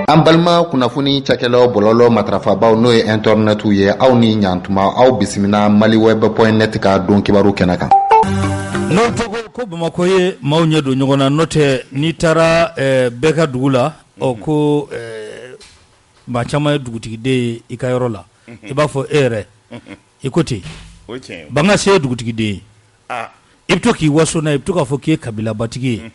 An balima kunnafoni cakɛlaw bɔlɔlɔ matrafabaw n'o ye internetu ye aw ni ɲantuma aw bisimila maliweb.net ka don kibaru kɛnɛ kan. N'o tɔgɔ ko Bamakɔ ye maaw ɲɛ don ɲɔgɔn na n'o tɛ n'i taara bɛɛ ka dugu la ko maa caman ye dugutigiden ye i ka yɔrɔ la i b'a fɔ e yɛrɛ i ko ten banga se ye dugutigiden ye i bɛ to k'i waso n'a ye i bɛ to k'a fɔ k'i ye kabilabatigi ye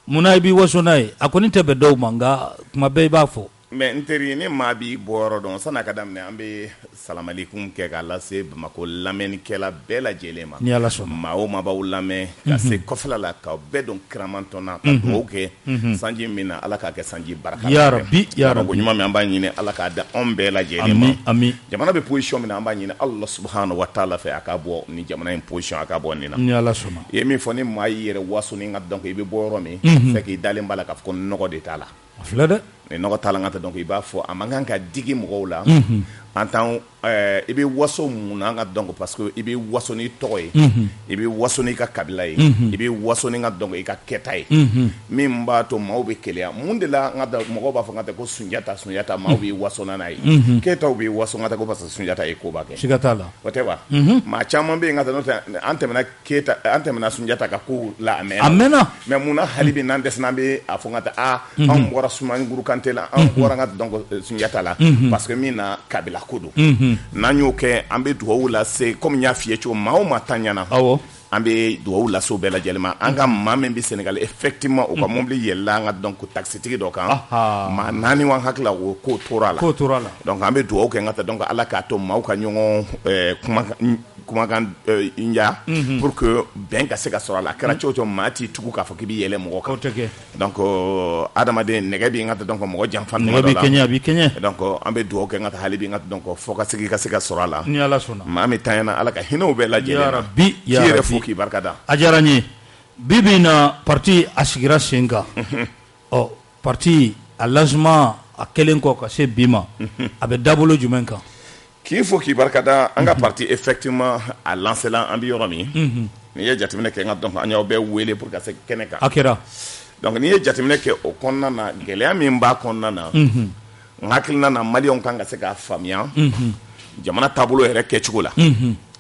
munna i b'i waso n'a ye a kɔni tɛ bɛn dɔw ma nka kuma bɛɛ i b'a fɔ. Mais n teri ni maa b'i bɔ yɔrɔ dɔn san'a ka daminɛ an bɛ salamalekum kɛ k'a lase Bamakɔ lamɛnnikɛla bɛɛ lajɛlen ma. Ni Ala sɔnna. Maa o maa b'aw lamɛn ka se kɔfɛla la k'aw bɛɛ dɔn kiramantɔnna ka dugawu kɛ sanji min na Ala k'a kɛ sanji barika. Ya Rabbi ya Rabbi. Ko ɲuman min an b'a ɲini Ala k'a da anw bɛɛ lajɛlen ma. Ami. Jamana bɛ position min na an b'a ɲini Allah subhanahu wa ta'ala fɛ a ka bɔ ni jamana in position a ka bɔ nin na. Ni Ala sɔnna. I ye min fɔ ni maa y'i yɛrɛ waso ni ka dɔn i bɛ bɔ yɔrɔ min fɛ k'i dalen b'a la k'a fɔ ko nɔgɔ de t'a la. Filɛ dɛ. Ni nɔgɔ t'a la n ka dɔn i b'a fɔ a man kan ka digi mɔgɔw la en tant i bɛ waso mun na an ka dɔn parce que i bɛ waso ni tɔgɔ ye i bɛ waso ni ka kabila ye i bɛ waso ni ka dɔn i ka kɛta ye min b'a to maaw bɛ keleya mun de la n ka mɔgɔw b'a fɔ n ka tɛ ko Sunjata maaw bɛ waso n'a ye kɛtaw bɛ waso n ka tɛ ko parce que Sunjata ye koba kɛ siga t'a la o tɛ wa maa caman bɛ yen n ka tɛ an tɛmɛna Sunjata ka ko la a mɛnna mais mun na hali bi n'an dɛsɛra an bɛ a fɔ n ka tɛ anw bɔra Sumanguru Kante la an bɔra n ka dɔn Sunjata la parce que min na kabila ko don n'an y'o kɛ an bɛ dugawu lase comme n y'a f'i ye cogo maa o maa ta ɲana an bɛ dugawu lase o bɛɛ lajɛlen ma an ka maa min bɛ Sénégal effectivement o ka mobili yɛlɛla an ka donc taxitigi dɔ kan maa 4 wa hakili la o ko tora la donc an bɛ dugawu kɛ n ka taa donc Ala k'a to maaw ka ɲɔgɔn kumakan ya pour que bɛn ka se ka sɔrɔ a la a kɛra cogo cogo maa t'i tugu k'a fɔ k'i bɛ yɛlɛ mɔgɔ kan donc adamaden nɛgɛ bɛ n ka taa donc mɔgɔ janfa dɔ la a b'i kɛɲɛ donc an bɛ dugawu kɛ n ka taa hali bi n ka donc fɔ ka segin ka se ka sɔrɔ a la ni Ala sɔnna maa min tanyana Ala ka hinɛw bɛɛ lajɛlen na k'i yɛrɛ fo k'i barika da a diyara n ye bi bi in na parti a sigira sen kan parti a lancement a kɛlen kɔ ka se bi ma a bɛ dabolo jumɛn kan k'i fo k'i barika da an ka parti effectivement a lancé la an bɛ yɔrɔ min n'i ye jateminɛ kɛ n ka donc an y'aw bɛɛ wele pour ka se kɛnɛ kan a kɛra donc n'i ye jateminɛ kɛ o kɔnɔna na gɛlɛya min b'a kɔnɔna na n hakilina na maliyɛnw kan ka se k'a faamuya jamana taabolo yɛrɛ kɛcogo la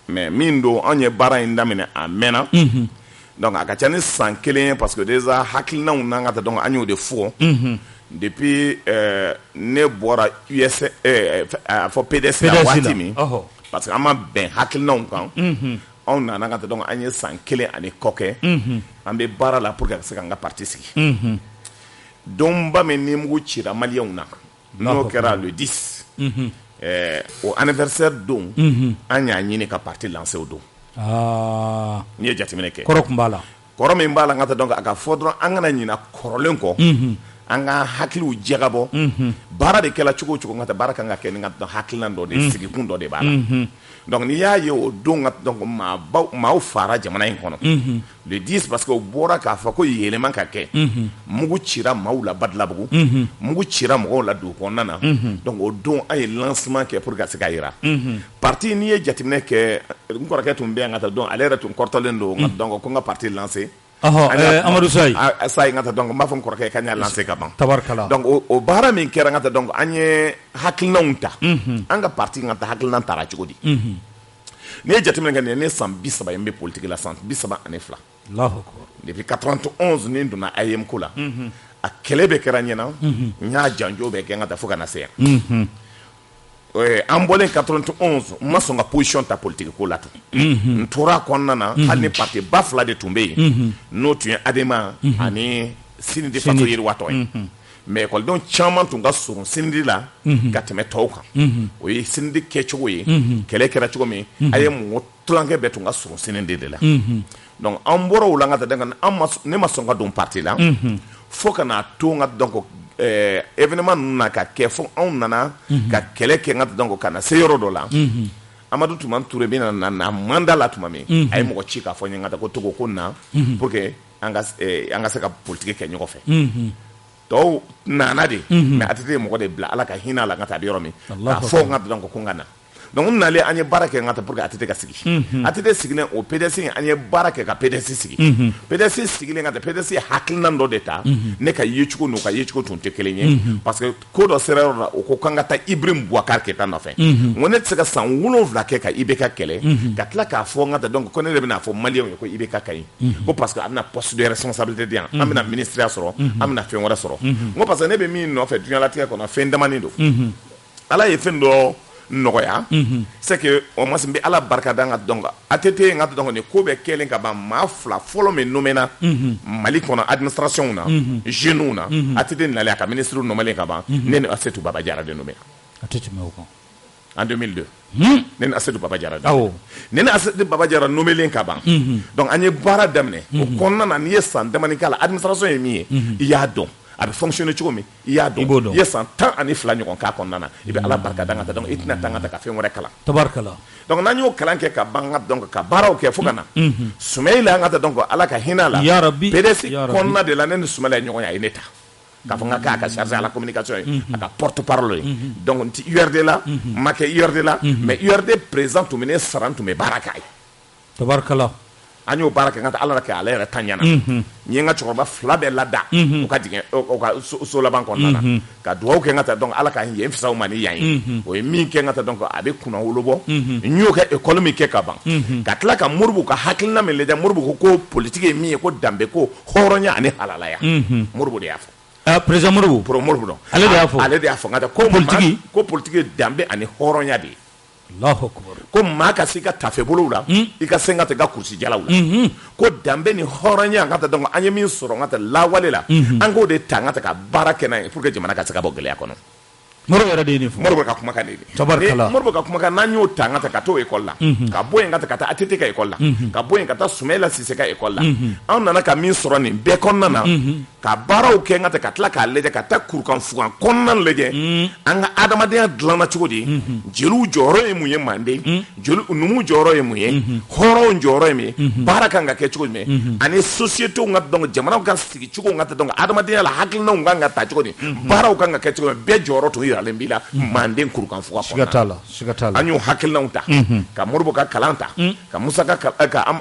mais min don anw ye baara in daminɛ a mɛnna donc a ka ca ni san 1 ye parce que déjà hakilinaw n'an ka taa donc an y'o de fɔ depuis ne bɔra US a fɔ PDS la waati min parce que an ma bɛn hakilinaw kan anw nana ka taa donc an ye san 1 ani kɔ kɛ an bɛ baara la pour que ka se k'an ka parti sigi donba min ni mugu cira maliyɛnw na n'o kɛra le 10 o anniversaire don an y'a ɲini ka parti lancer o don n'i ye jateminɛ kɛ kɔrɔ kun b'a la kɔrɔ min b'a la n ka taa donc a ka fɔ dɔrɔn an kana ɲina kɔrɔlen kɔ an ka hakiliw jagabɔ baara de kɛla cogo o cogo n ka taa baara kan ka kɛ ni ka hakilina dɔ de sigikun dɔ de b'a la donc n'i y'a ye o don donc maaw fara jamana in kɔnɔ le 10 parce que o bɔra k'a fɔ ko yɛlɛma ka kɛ mugu cira maaw la Badilabugu mugu cira mɔgɔw la dugu kɔnɔna na donc o don an ye lancement kɛ pour ka se ka yira parti n'i ye jateminɛ kɛ n kɔrɔkɛ tun bɛ yan ka taa donc ale yɛrɛ tun kɔrɔtɔlen don donc ko n ka parti lancer Amadou Sayi n ka taa donc n b'a fɔ n kɔrɔkɛ k'an y'a lancer ka ban tabarikala donc o baara min kɛra n ka taa donc an ye hakilinaw ta an ka parti n ka taa hakilina tara cogo di n'i ye jateminɛ kɛ nin ye ne san 30 ye n bɛ politique la san 32 depuis 91 ni n donna AEM ko la a kɛlɛ bɛ kɛra ɲɛna n y'a janjo bɛɛ kɛ n ka taa fo ka na se yan an bɔlen 91 n ma sɔn ka position ta politique ko la tun n tora a kɔnɔna na hali ni parti ba 2 de tun bɛ yen n'o tun ye ADEMA ani Sinidi Faso Yiriwatɔ ye mais écoledenw caman tun ka surun Sinidi la ka tɛmɛ tɔw kan o ye Sinidi kɛcogo ye kɛlɛ kɛra cogo min a ye mɔgɔ tilankɛ bɛɛ tun ka surun Sinidi de la donc an bɔra o la n ka taa ne ma sɔn ka don parti la fo ka n'a to n ka donc événement ninnu na ka kɛ fo anw nana ka kɛlɛ kɛ n ka donc ka na se yɔrɔ dɔ la Amadou Toumani Touré bɛ na mandat la tuma min a ye mɔgɔ ci k'a fɔ n ye n ka taa ko Togo ko na pour que an ka se ka politique kɛ ɲɔgɔn fɛ tɔw nana de mais a tɛ mɔgɔ de bila Ala ka hinɛ a la n ka taa yɔrɔ min k'a fɔ n ka donc ko n ka na donc on allait an ye baara kɛ ngata pour que atete ka sigi atete sigilen o PDS an ye baara kɛ ka PDS sigi PDS sigilen ngata PDS hakilina dɔ de ta ne ka yecogo no ka yecogo tun tɛ kelen ye parce que ko dɔ sera yɔrɔ la o ko kan ka taa Ibrahim Boubacar Keita nɔfɛ ngo ne tɛ se ka san 7 kɛ ka IBK kɛlɛ ka tila k'a fɔ ngata donc ko ne de bɛna fɔ malien ye ko IBK ka ɲi ko parce que a bɛna poste de responsabilité di yan an bɛna ministère sɔrɔ an bɛna fɛn wɛrɛ sɔrɔ ngo parce que ne bɛ min nɔfɛ duɲalatigɛ kɔnɔ fɛn damani don ala ye fɛn dɔ nɔgɔya c'est que o ma simbe ala barka danga donc atete ngata donc ne ko be kelen ka ba ma fla folo me nomena mali kɔnɔ administration na jeune na atete nale ka ministre nomale ka ba ne ne Asetu Baba Diarra de nomé atete me ko en 2002 ne ne Asetu Baba Diarra ne ne Asetu Baba Diarra nomé len ka ba donc anye bara damne o konna na ni san damani kala administration ye mi il y a donc a bɛ fonctionner cogo min i y'a dɔn i ye san 12 ɲɔgɔn k'a kɔnɔna na i bɛ ala barika da n ka donc i tɛna taa n ka ka fɛn wɛrɛ kalan tabarikala donc n'an y'o kalan kɛ ka ban donc ka baaraw kɛ fo ka na Soumaïla an ka donc ala ka hinɛ la ya rabbi PDS kɔnɔna de la ne ni Soumaïla ye ɲɔgɔn ye a ye ne ta k'a fɔ n ka k'a ka chargé à la communication ye a ka porte parole ye donc n ti URD la n ma kɛ URD la mais URD président tun bɛ ne sara n tun bɛ baara k'a ye tabarikala an y'o baara kɛ n ka ala kɛ ale yɛrɛ ta ɲɛna n ye n ka cɛkɔrɔba 2 bɛɛ lada o ka jigin o ka so laban kɔnɔna na ka dugawu kɛ n ka taa donc ala ka yen fisaw ma ni yan ye o ye min kɛ n ka taa donc a bɛ kunna wolo bɔ n y'o kɛ école min kɛ ka ban ka tila ka Moribo ka hakilina min lajɛ Moribo ko politique ye min ye ko danbe ko hɔrɔnya ani halalaya Moribo de y'a fɔ président Moribo dɔn ale de y'a fɔ ale de y'a fɔ n ka taa ko politique danbe ani hɔrɔnya de ye Allahu akbar ko maa ka se ka tafe bolow la i ka se ka taa kursi jalaw la ko danbe ni hɔrɔnya n ka taa donc an ye min sɔrɔ n ka taa lawale la an k'o de ta n ka taa ka baara kɛ n'a ye pour que jamana ka se ka bɔ gɛlɛya kɔnɔ Moribo yɛrɛ de ye nin fɔ Moribo ka kumakan de ye tabarikala Moribo ka kumakan n'an y'o ta n ka taa ka t'o école la ka bɔ yen ka taa ATT ka école la ka bɔ yen ka taa Soumaïla Cissé ka école la an nana ka min sɔrɔ nin bɛɛ kɔnɔna na ka baaraw kɛ n ka taa ka tila k'a lajɛ ka taa kurukanfugan kɔnɔna lajɛ an ka adamadenya dilanna cogo di jeliw jɔyɔrɔ ye mun ye Manden numu jɔyɔrɔ ye mun ye hɔrɔnw jɔyɔrɔ ye mun ye baara kan ka kɛ cogo jumɛn ani société ka donc jamanaw ka sigi cogo ka taa donc adamadenya la hakilinaw kan ka ta cogo di baaraw kan ka kɛ cogo bɛɛ jɔyɔrɔ to yiralen b'i la Manden kurukanfuga kɔnɔna na an y'o hakilinaw ta ka Moribo ka kalan ta ka Musa ka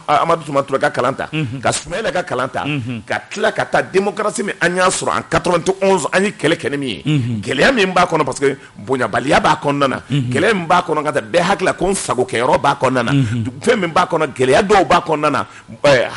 Amadu Tuma Ture ka kalan ta ka Soumaïla ka kalan ta ka tila ka taa démocratie min an y'a sɔrɔ en 91 an ye kɛlɛ kɛ ni min ye gɛlɛya min b'a kɔnɔ parce que bonyabaliya b'a kɔnɔna na gɛlɛya min b'a kɔnɔ ka taa bɛɛ hakilila ko n sago kɛyɔrɔ b'a kɔnɔna na fɛn min b'a kɔnɔ gɛlɛya dɔw b'a kɔnɔna na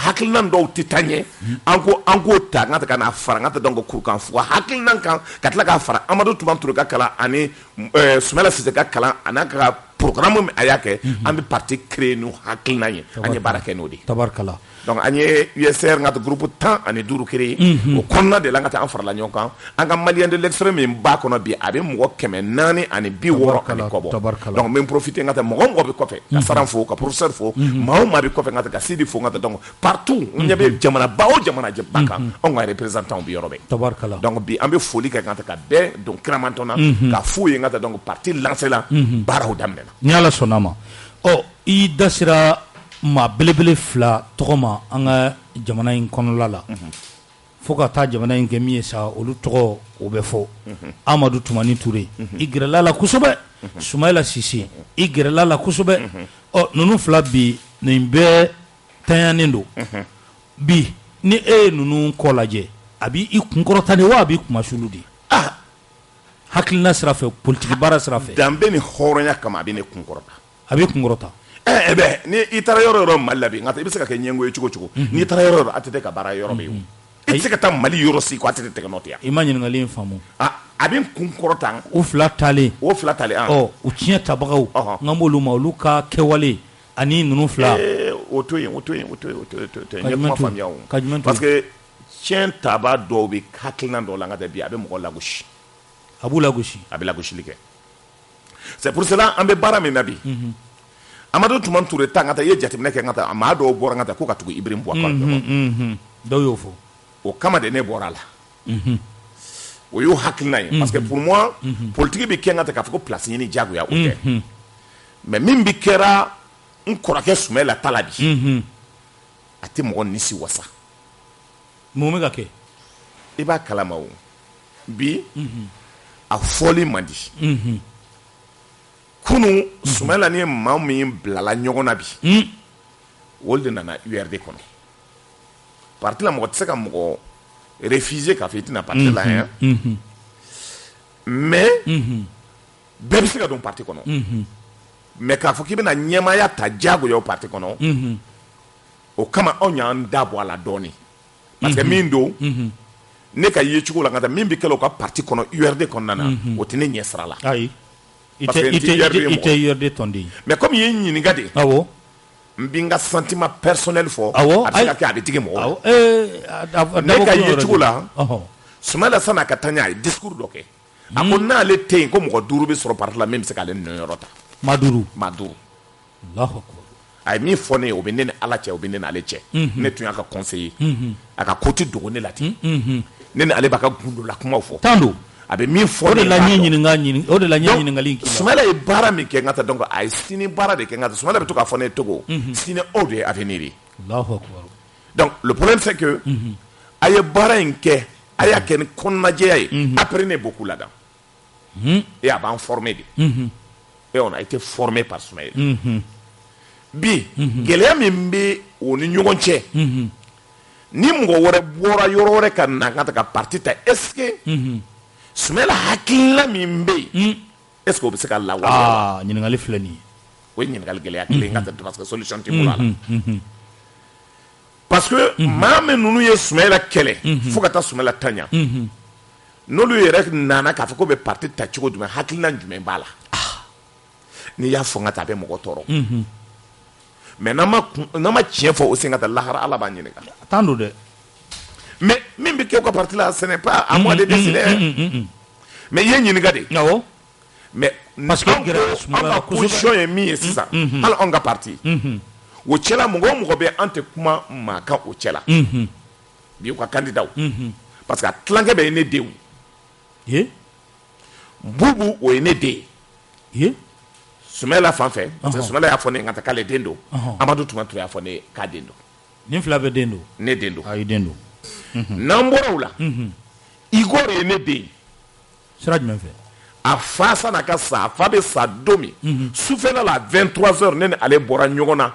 hakilina dɔw tɛ taa ɲɛ an k'o ta n ka taa ka na fara n ka taa donc kurukanfuga hakilina kan ka tila k'a fara Amadu Tuma Ture ka kalan ani Soumaïla Cissé ka kalan a n'a ka programme min a y'a kɛ an bɛ parti créer n'o hakilina ye an ye baara kɛ n'o de tabarikala donc an ye USR n ka groupe 15 créer o kɔnɔna de la n ka taa an farala ɲɔgɔn kan an ka malien de l'extrême min b'a kɔnɔ bi a bɛ mɔgɔ 460 ani kɔ bɔ donc n bɛ profiter n ka taa mɔgɔ bɛ kɔfɛ ka Saran fo ka professeur fo maa o maa bɛ kɔfɛ n ka taa ka Sidi fo n ka taa donc partout n ɲɛ bɛ jamanaba o jamanaba kan anw ka représentants bɛ yɔrɔ bɛɛ tabarikala donc bi an bɛ foli kɛ n ka taa ka bɛɛ don kiramantɔn na ka f'u ye n ka taa donc parti lancé la baaraw daminɛna ni ala sɔnna ma i da sera maa belebele 2 tɔgɔ ma an ka jamana in kɔnɔla la fo ka taa jamana in kɛ min ye sa olu tɔgɔ o bɛ fɔ Amadu Tumani Ture i gɛrɛla la kosɛbɛ Soumaïla Cissé i gɛrɛla la kosɛbɛ ninnu 2 bi nin bɛɛ tanyanen don bi ni e ye ninnu kɔ lajɛ a b'i kunkɔrɔta de wa a b'i kumasulu de hakilina sira fɛ politique baara sira fɛ danbe ni hɔrɔnya kama a bɛ ne kunkɔrɔta a b'i kunkɔrɔta ni i taara yɔrɔ yɔrɔ Mali la bi nka i bɛ se ka kɛ ɲɛngo ye cogo cogo n'i taara yɔrɔ yɔrɔ ATT ka baara yɔrɔ bɛ yen i tɛ se ka taa Mali yɔrɔ si ko ATT tɛgɛ nɔ tɛ yan i ma ɲininkali in faamu a bɛ n kunkɔrɔta o 2 taalen o 2 taalen u tiɲɛ tabagaw n b'olu ma olu ka kɛwale ani ninnu 2 o to yen n ye kuma faamuya o parce que tiɲɛ taba dɔw bɛ hakilina dɔw la n ka tɛ bi a bɛ mɔgɔ lagosi a b'u lagosi a bɛ lagosili kɛ c'est pour cela an bɛ baara min na bi Amadu Tuma Ture ta n ka taa i ye jateminɛ kɛ n ka taa maa dɔw bɔra n ka taa ko ka tugu Ibrahim Boubacar dɔw y'o fɔ o kama de ne bɔra a la o y'o hakilina ye parce que pour moi politique bɛ kɛ n ka taa k'a fɔ ko place ɲini diyagoya o tɛ mais min bi kɛra n kɔrɔkɛ Soumaïla ta la bi a tɛ mɔgɔ nisi wasa mun bɛ ka kɛ i b'a kalama o bi a fɔli man di kunu Soumaïla ni maa min bilala ɲɔgɔn na bi olu de nana URD kɔnɔ parti la mɔgɔ tɛ se ka mɔgɔ refuser k'a fɔ i tɛna parti la yan mais bɛɛ bɛ se ka don parti kɔnɔ mais k'a fɔ k'i bɛna ɲɛmaaya ta diyagoya o parti kɔnɔ o kama anw y'an da bɔ a la dɔɔnin parce que min don ne ka ye cogo la nka min bɛ kɛ o ka parti kɔnɔ URD kɔnɔna na o tɛ ne ɲɛ sira la. Ayi i tɛ URD tɔnden. mais comme i ye n ɲininka de. Awɔ. n bɛ n ka sentiment personnel fɔ. Awɔ a bɛ se ka kɛ a bɛ digi mɔgɔ la. ne ka ye cogo la Soumaïla san'a ka taa ɲɛ a ye discours dɔ kɛ a ko n'ale tɛ yen ko mɔgɔ 5 bɛ sɔrɔ parti la min bɛ se k'ale nɔyɔrɔ ta. maa 5. Allahu akbar. a ye min fɔ ne ye o bɛ ne ni Ala cɛ o bɛ ne n'ale cɛ ne tun y'a ka conseiller a ka ko tɛ dogo ne la ten ne ni ale b'a ka gundola kumaw fɔ tan don a bɛ min fɔ o de la ɲininkali in k'i la Soumaïla ye baara min kɛ n ka taa donc a ye sini baara de kɛ n ka taa Soumaïla bɛ to k'a fɔ ne ye Togo sini aw de ye avenir ye Allahu akbar. donc le problème c'est que a ye baara in kɛ a y'a kɛ ni kɔnɔnajɛya ye après ne beaucoup là-dedans et a b'an former de et on a été formé par Soumaïla bi gɛlɛya min bɛ o ni ɲɔgɔn cɛ ni mɔgɔ wɛrɛ bɔra yɔrɔ wɛrɛ ka na ka ta ka parti ta est-ce que Soumaïla hakilina min bɛ yen est-ce que o bɛ se ka lawaleya. ɲininkali filɛ nin ye o ye ɲininkali gɛlɛya kelen ka tɛ parce que solution tɛ bolo a la parce que maa min ninnu ye Soumaïla kɛlɛ fo ka taa Soumaïla taɲa n'olu yɛrɛ nana k'a fɔ ko bɛ parti ta cogo jumɛn hakilina jumɛn b'a la n'i y'a fɔ n ka taa a bɛ mɔgɔ tɔɔrɔ mais n'an ma tiɲɛ fɔ o sen ka taa lahara Ala b'a ɲininka. tan don dɛ. mais min bɛ kɛ o ka parti la ce n'est pas à moi de décider mais i ye ɲininka de. awɔ. mais parce que an ka position ye min ye sisan hali anw ka parti o cɛla mɔgɔ o mɔgɔ bɛ an tɛ kuma maa kan o cɛla bi u ka candidat parce que a tilankɛ bɛ ye ne denw ye Bubu o ye ne den ye Soumaïla fan fɛ parce que Soumaïla y'a fɔ ne ye n ka taa k'ale den don Amadu Tumani y'a fɔ ne ye k'a den don nin fila bɛɛ den don ne den don ayi den don n'an bɔra o la Igor ye ne den sira jumɛn fɛ a fa san'a ka sa a fa bɛ sa don min sufɛla la 23h ne ni ale bɔra ɲɔgɔn na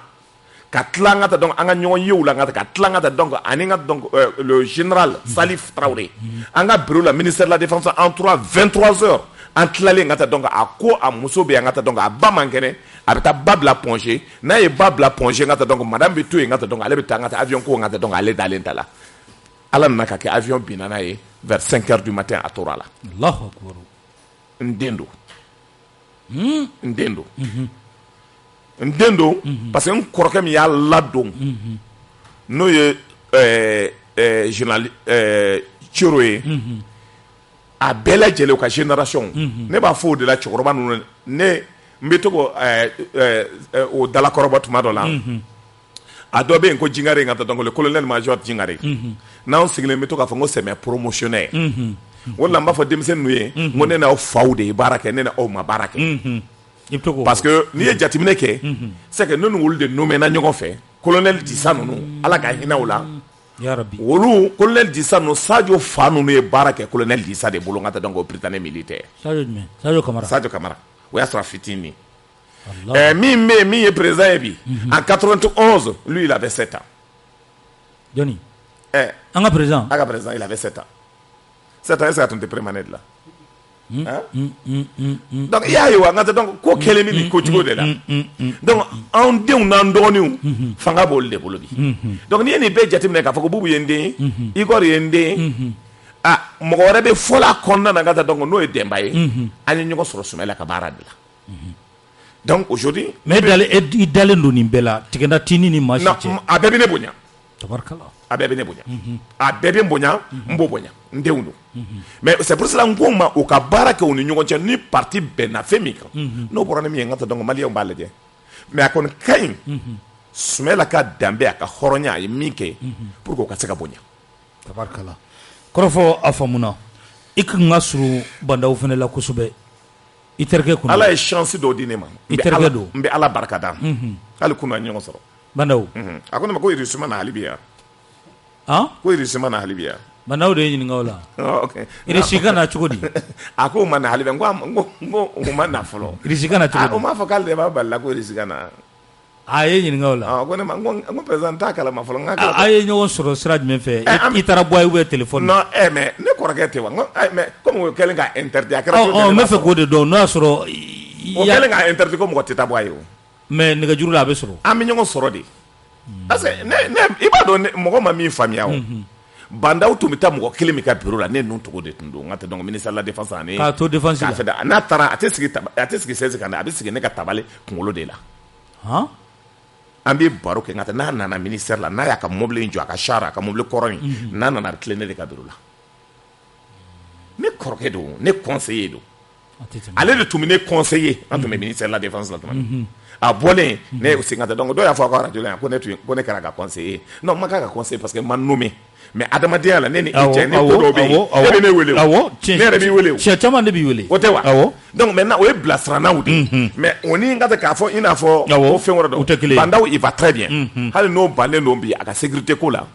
ka tila an ka taa donc an ka ɲɔgɔn yew la ka tila an ka taa donc ani ka donc le général Salif Traoré an ka bureau la ministère de la défense en 23h an tilalen ka taa donc a ko a muso bɛ an ka taa donc a ba man kɛnɛ a bɛ taa ba bila plongée n'a ye ba bila plongée ka taa donc madame bɛ to yen ka taa donc ale bɛ taa an ka taa avion ko ka taa donc ale dalen ta la Ala nana ka kɛ avion binna n'a ye vers 5h du matin a tora la. Allahu akbar. n den don parce que n kɔrɔkɛ min y'a ladon n'o ye général Thioro ye a bɛɛ lajɛlen u ka génération ne b'a fɔ o de la cɛkɔrɔba ninnu ne n bɛ to o dalakɔrɔba tuma dɔ la a dɔ bɛ yen ko Jingare ka taa donc le colonel major Jingare n'anw sigilen bɛ to k'a fɔ ko c'est mes promotionnaires o de la n b'a fɔ denmisɛnnin ninnu ye n ko ne n'aw faw de ye baara kɛ ne n'aw ma baara kɛ parce que n'i ye jateminɛ kɛ c'est que ne ni olu de nommé na ɲɔgɔn fɛ colonel Disa ninnu Ala ka hinɛ o la olu colonel Disa ninnu Sadio fa ninnu ye baara kɛ colonel Disa de bolo n ka taa donc au Britannique militaire Sadio Kamara o y'a sɔrɔ a fitinin min bɛ yen min ye président ye bi en 91 lui il avait 7 ans Johnny an ka président il avait 7 ans 7 ans est-ce que a tun tɛ permanent la donc i y'a ye wa n ka taa donc ko kɛlen bɛ nin kocogo de la donc anw denw n'an dɔgɔninw fanga b'olu de bolo bi donc n'i ye nin bɛɛ jateminɛ k'a fɔ ko Bubu ye n den ye Igor ye n den mɔgɔ wɛrɛ bɛ fɔla kɔnɔna na n ka taa donc n'o ye Demba ye an ye ɲɔgɔn sɔrɔ Soumaïla ka baara de la donc aujourd'hui mais i dalen don nin bɛɛ la tigɛnda t'i ni maa si cɛ a bɛɛ bɛ ne bonya tabarikala a bɛɛ bɛ ne bonya a bɛɛ bɛ n bonya n b'o bonya n denw don mais c'est pour cela n ko ma o ka baara kɛ u ni ɲɔgɔn cɛ ni parti bɛnna fɛn min kan n'o bɔra ni min ye n ka taa donc maliyɛnw b'a lajɛ mais a kɔni ka ɲi Soumaïla ka danbe a ka hɔrɔnya a ye min kɛ pour que o ka se ka bonya tabarikala kɔrɔfɔ a faamuna i kan ka surun bandaw fana la kosɛbɛ i terikɛ kun Ala ye chance dɔw di ne ma i terikɛ don n bɛ Ala barika da hali kunu an ɲɔgɔn sɔrɔ bandaw a ko ne ma ko Irisuma na hali bi yan ko Irisuma na hali bi yan Banaw de ɲininka o la. Okay. Irisi kana cogo di? A ko ma na hali bɛ ngo o ma na fɔlɔ. Irisi kana cogo di? O ma fɔ k'ale de b'a bali la ko irisi kana. A ye ɲininka o la. Ko ne ma ngo président t'a kalama fɔlɔ n ka. A ye ɲɔgɔn sɔrɔ sira jumɛn fɛ? I taara bɔ ou bien téléphone? Non, mais ne kɔrɔkɛ tɛ wa. Mais comme o kɛlen ka interdit a kɛra. N bɛ fɛ k'o de dɔn n'o y'a sɔrɔ. O kɛlen ka interdit ko mɔgɔ tɛ taa bɔ a ye o. Mais nɛgɛjuru la a bɛ sɔrɔ. An bɛ ɲɔgɔn sɔrɔ de. Parce que i b'a dɔn mɔgɔ ma min faamuya o. Bandaw tun bɛ taa mɔgɔ kelen min ka bureau la ne ninnu tɔgɔ de tun don n ka tɛ donc ministère de la défense ani k'a to défense la n'a taara a tɛ sigi chaise kan a bɛ sigi ne ka tabale kunkolo de la an bɛ baro kɛ n ka taa n'a nana ministère la n'a y'a ka mobile in jɔ a ka char a ka mobile kɔrɔ in n'a nana a bɛ tilen ne de ka bureau la ne kɔrɔkɛ don ne conseiller don ale de tun bɛ ne conseiller an tun bɛ ministère de la défense la tuma min a bɔlen ne segin ka taa donc dɔw y'a fɔ a ka radio la ko ne kɛra ka conseiller non ma k'a ka conseiller parce que n ma nommé mais adamadenya la ne ni cɛ ne ko dɔw bɛ yen e bɛ ne wele o ne yɛrɛ b'i wele o cɛ caman de b'i wele o tɛ wa donc maintenant o ye bilasiranaw de mais o ni n ka k'a fɔ i n'a fɔ ko fɛn wɛrɛ dɔn bandaw il va très bien hali n'o bannen don bi a ka sécurité ko la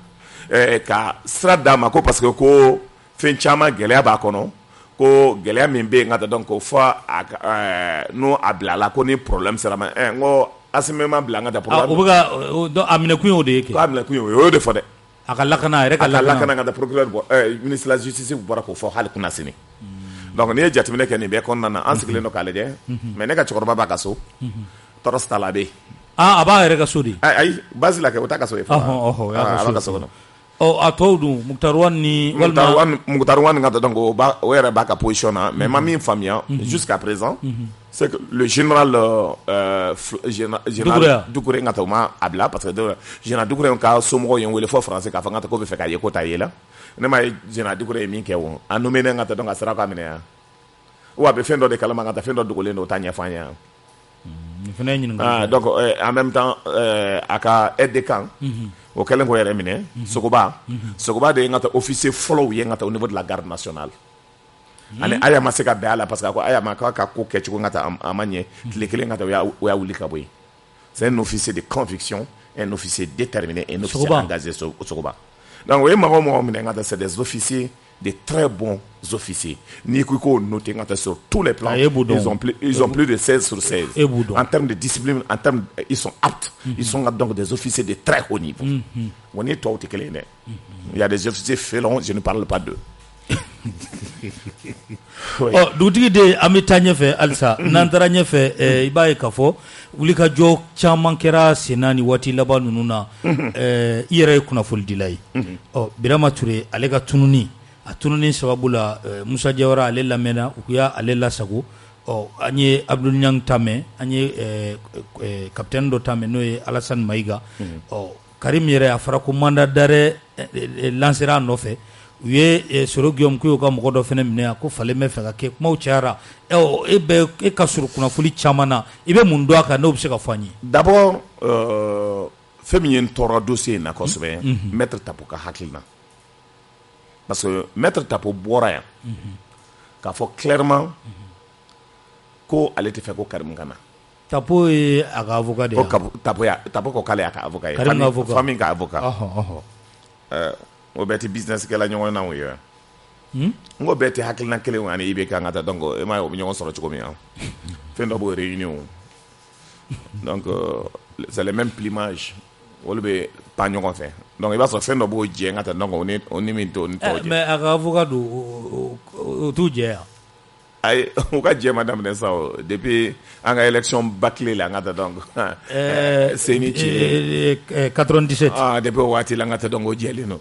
ka sira d'a ma ko parce que ko fɛn caman gɛlɛya b'a kɔnɔ ko gɛlɛya min bɛ yen n ka donc ko fɔ n'o a bilala ko ni problème sera ma n ko Asimi ma bila n ka taa problème o bɛ ka a minɛ kun ye o de ye kɛ ko a minɛ kun ye o y'o de fɔ dɛ a ka lakana a yɛrɛ ka lakana ka taa procureur ministre de la justice bɔra k'o fɔ hali kunna sini donc n'i ye jateminɛ kɛ nin bɛɛ kɔnɔna na an sigilen don k'a lajɛ mais ne ka cɛkɔrɔba b'a ka so tɔɔrɔ si t'a la a bɛ yen a b'a yɛrɛ ka so de ayi basi la kɛ o t'a ka so ye fɔlɔ a b'a ka so kɔnɔ a tɔw dun Mukutaru ni walima Mukutaru Wani ka donc o yɛrɛ b'a ka position na mais ma min faamuya jusqu'à présent c'est que le général Doucouré ka taa o ma a bila parce que général Doucouré ka somɔgɔw ye n wele fɔ français k'a fɔ n ka taa k'o bɛ fɛ k'a ye ko t'a ye la ne m'a ye général Doucouré ye min kɛ o a nommé ne ka taa donc a sera k'a minɛ yan ou a bɛ fɛn dɔ de kalama ka taa fɛn dɔ dogolen don o t'a ɲɛfɔ an ye yan fana ye ɲininkali donc en même temps a ka aide de camp o kɛlen ko yɛrɛ minɛ Sogoba de ye n ka taa officier fɔlɔw ye n ka taa au niveau de la garde nationale ani Aya ma se ka bɛn a la parce que a ko Aya ma k'a ka ko kɛcogo n ka taa a ma ɲɛ tile kelen ka taa o y'a wuli ka bɔ yen c'est un officier de conviction un officier déterminé un officier engagé Sogoba donc o ye mɔgɔ o mɔgɔ minɛ n ka taa c'est des officiers de très bons officiers n'i ko i k'o noter n ka taa sur tous les plans ils ont plus de 16 sur 16 en termes de discipline en termes ils sont aptes ils sont donc des officiers de très haut niveau o ni tɔw tɛ kelen ye dɛ il y a des officiers félons je ne parle pas d'eux dugutigi de an bɛ taa ɲɛfɛ halisa n'an taara ɲɛfɛ i b'a ye k'a fɔ wulikajɔ caman kɛra senna ni waati laban ninnu na i yɛrɛ ye kunnafonidila ye Birama Ture ale ka tununi a tununi sababu la Musa Jawara ale lamɛnna u y'a ale lasago an ye Abdul Niang ta mɛn an ye capitaine dɔ ta mɛn n'o ye Alassane Mayiga Karim yɛrɛ a fɔra ko mandat d'arrêt lancera a nɔfɛ u ye Soro Guillaume Kuyɔ ka mɔgɔ dɔ fana minɛ ko falen bɛ fɛ ka kɛ kumaw cayara e ka sɔrɔ kunnafoni caman na i bɛ mun dɔn a kan n'o bɛ se ka fɔ an ye d'abord fɛn min ye n tɔɔrɔ dossier in na kosɛbɛ maître Tapo ka hakilina parce que maître Tapo bɔra yan k'a fɔ clairement ko ale tɛ fɛ ko Karim ka na Tapo ye a ka avocat de ye Tapo ko k'ale y'a ka avocat ye famille ka avocat o bɛɛ tɛ business kɛla ɲɔgɔn na o ye n ko bɛɛ tɛ hakilina kelen o ani i bɛ kan ka taa donc e m'a ye o bɛ ɲɔgɔn sɔrɔ cogo min na fɛn dɔ b'o réunion donc c'est le même plumage olu bɛ pan ɲɔgɔn fɛ donc i b'a sɔrɔ fɛn dɔ b'o jɛ ka taa donc o ni min t'o ni tɔw jɛ mais a ka avocat don o t'u jɛ yan ayi u ka jɛ ma daminɛ sa o depuis an ka élection bâclée la an ka taa donc Seni ci 97 depuis o waati la an ka taa donc o jɛlen don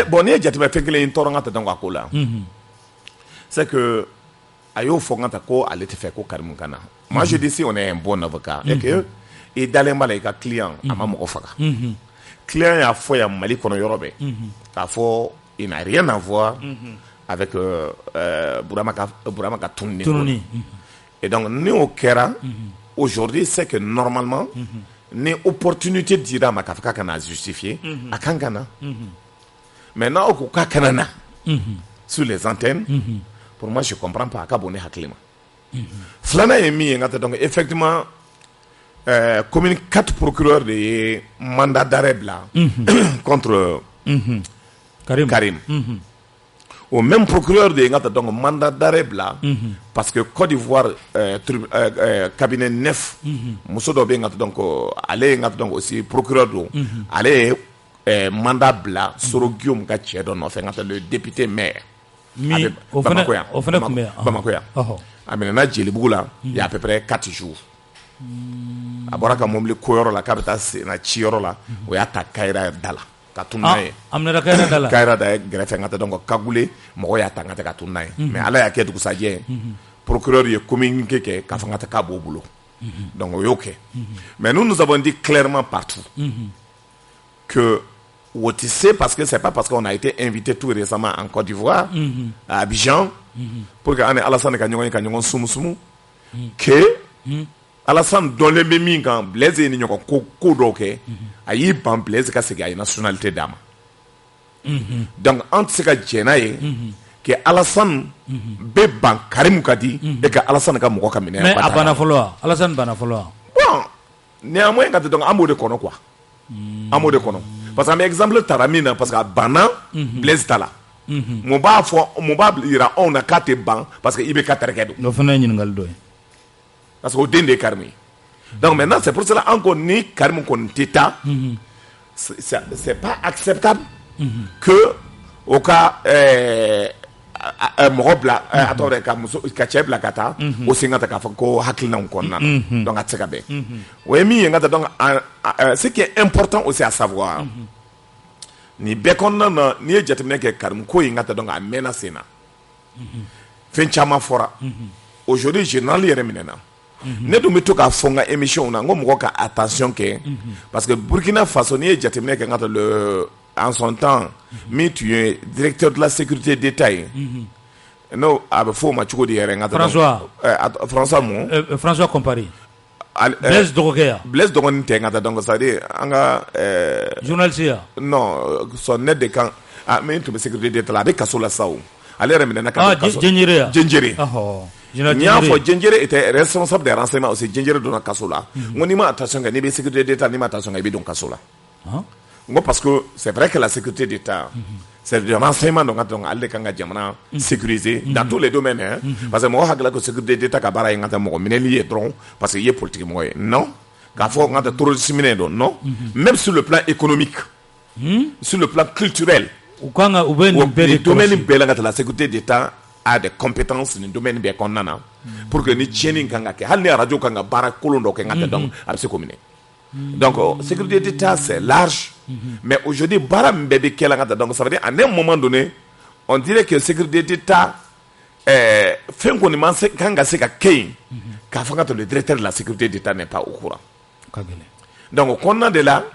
bon n'i ye jateminɛ fɛn kelen in tɔɔrɔ n ka taa donc a ko la c'est que a y'o fɔ n ka taa ko ale tɛ fɛ ko Karim ka na moi je dis si on est un bon avocat et que i dalen b'a la i ka client a ma mɔgɔ faga client y'a fɔ yan Mali kɔnɔ yɔrɔ bɛɛ k'a fɔ il n'a rien à voir avec Burama ka tununi et donc ni o kɛra aujourd'hui c'est que normalement ni opportunité dira ma k'a fɔ k'a kana justifier a kan ka na maintenant o ko k'a kana na sur les antennes pour moi je comprends pas a ka bon ne hakili ma filanan ye min ye n ka taa donc effectivement commune 4 procureurs de ye mandat d'arrêt bila contre Karim au même procureur de ngata donc mandat d'arrêt bla parce que Côte d'Ivoire cabinet 9 muso do be ngata donc aller ngata donc aussi procureur do aller mandat bla soro Guillaume ka cɛ dɔ nɔfɛ ngata le député maire Bamako ya a minɛna Jelibugu la il y a à peu près 4 jours a bɔra ka mobili koyɔrɔ la k'a bɛ taa na ciyɔrɔ la o y'a ta Kayira da la ka tunu n'a ye Kayira da ye gɛrɛfɛ ngata donc kagule mɔgɔ y'a ta ngata ka tunu n'a ye mais Ala y'a kɛ dugusajɛ procureur ye communiqué kɛ k'a fɔ ngata k'a b'o bolo donc o y'o kɛ mais nous avons dit clairement partout que Wotissé, parce que c'est pas parce qu'on a été invité tout récemment en Côte d'Ivoire, à Abidjan, pour que Alassane Kanyongon Soumousoumou, que Alassane donne les mêmes quand Blaise et Nyon Kodoke, a y ban Blaise qui a une nationalité d'âme. Donc, entre ces cas, que Alassane Beban Karim Kadi et que Alassane Kamoko Kamine. Mais à Banafoloa, Alassane Banafoloa. Bon, néanmoins, quand tu donnes un mot de kono quoi. Un mot de kono. Parce que exemple taramina parce que bana Blaise tala mon ba ira on a kate ban parce que ibe katerkedo no fana nyingal doy parce que au dende karmi donc maintenant c'est pour cela encore ni karmi kon teta c'est pas acceptable que au cas morobla atore ka muso ka chebla kata o singata ka ko hakilna on nan donc atseka be we mi ngata donc ce qui est important aussi à savoir ni be konna na ni jetemne ke karim ko ngata donc a menacena fen chama fora aujourd'hui journal yere minena ne dum to ka fonga émission na ngom ko ka attention ke parce que Burkina Faso ni jetemne ke ngata le en son temps, mais tu es directeur de la sécurité d'État. Non, avec François Compari. Blaise Dogea. Blaise Dogea, donc ça dit, journaliste. Non, son aide de camp. Ah, mais tu me sécurité d'État avec Kassola Sao. Allez, remener na Kassola. Djengere. Djengere était responsable des renseignements aussi. Djengere donna Kassola. On n'y m'a attention que ni sécurité d'État ni m'a attention que bidon Kassola. Parce que c'est vrai que la sécurité d'État, c'est le renseignement donc sécurisé dans tous les domaines. Hein? Parce que moi, je la sécurité d'État, parce qu'il y a politique. Non. Non. Même sur le plan économique, sur le plan culturel, les domaines de la sécurité d'État a des compétences dans le domaine bien qu'on a pour que nous tiennions la radio kanga bara kolondo kanga donc à se communiquer. Donc, sécurité d'État, c'est large. Mais aujourd'hui, donc ça veut dire, à un moment donné, on dirait que sécurité d'État, fait qu'on commence quand le directeur de la sécurité d'État n'est pas au courant. Donc, on a de là,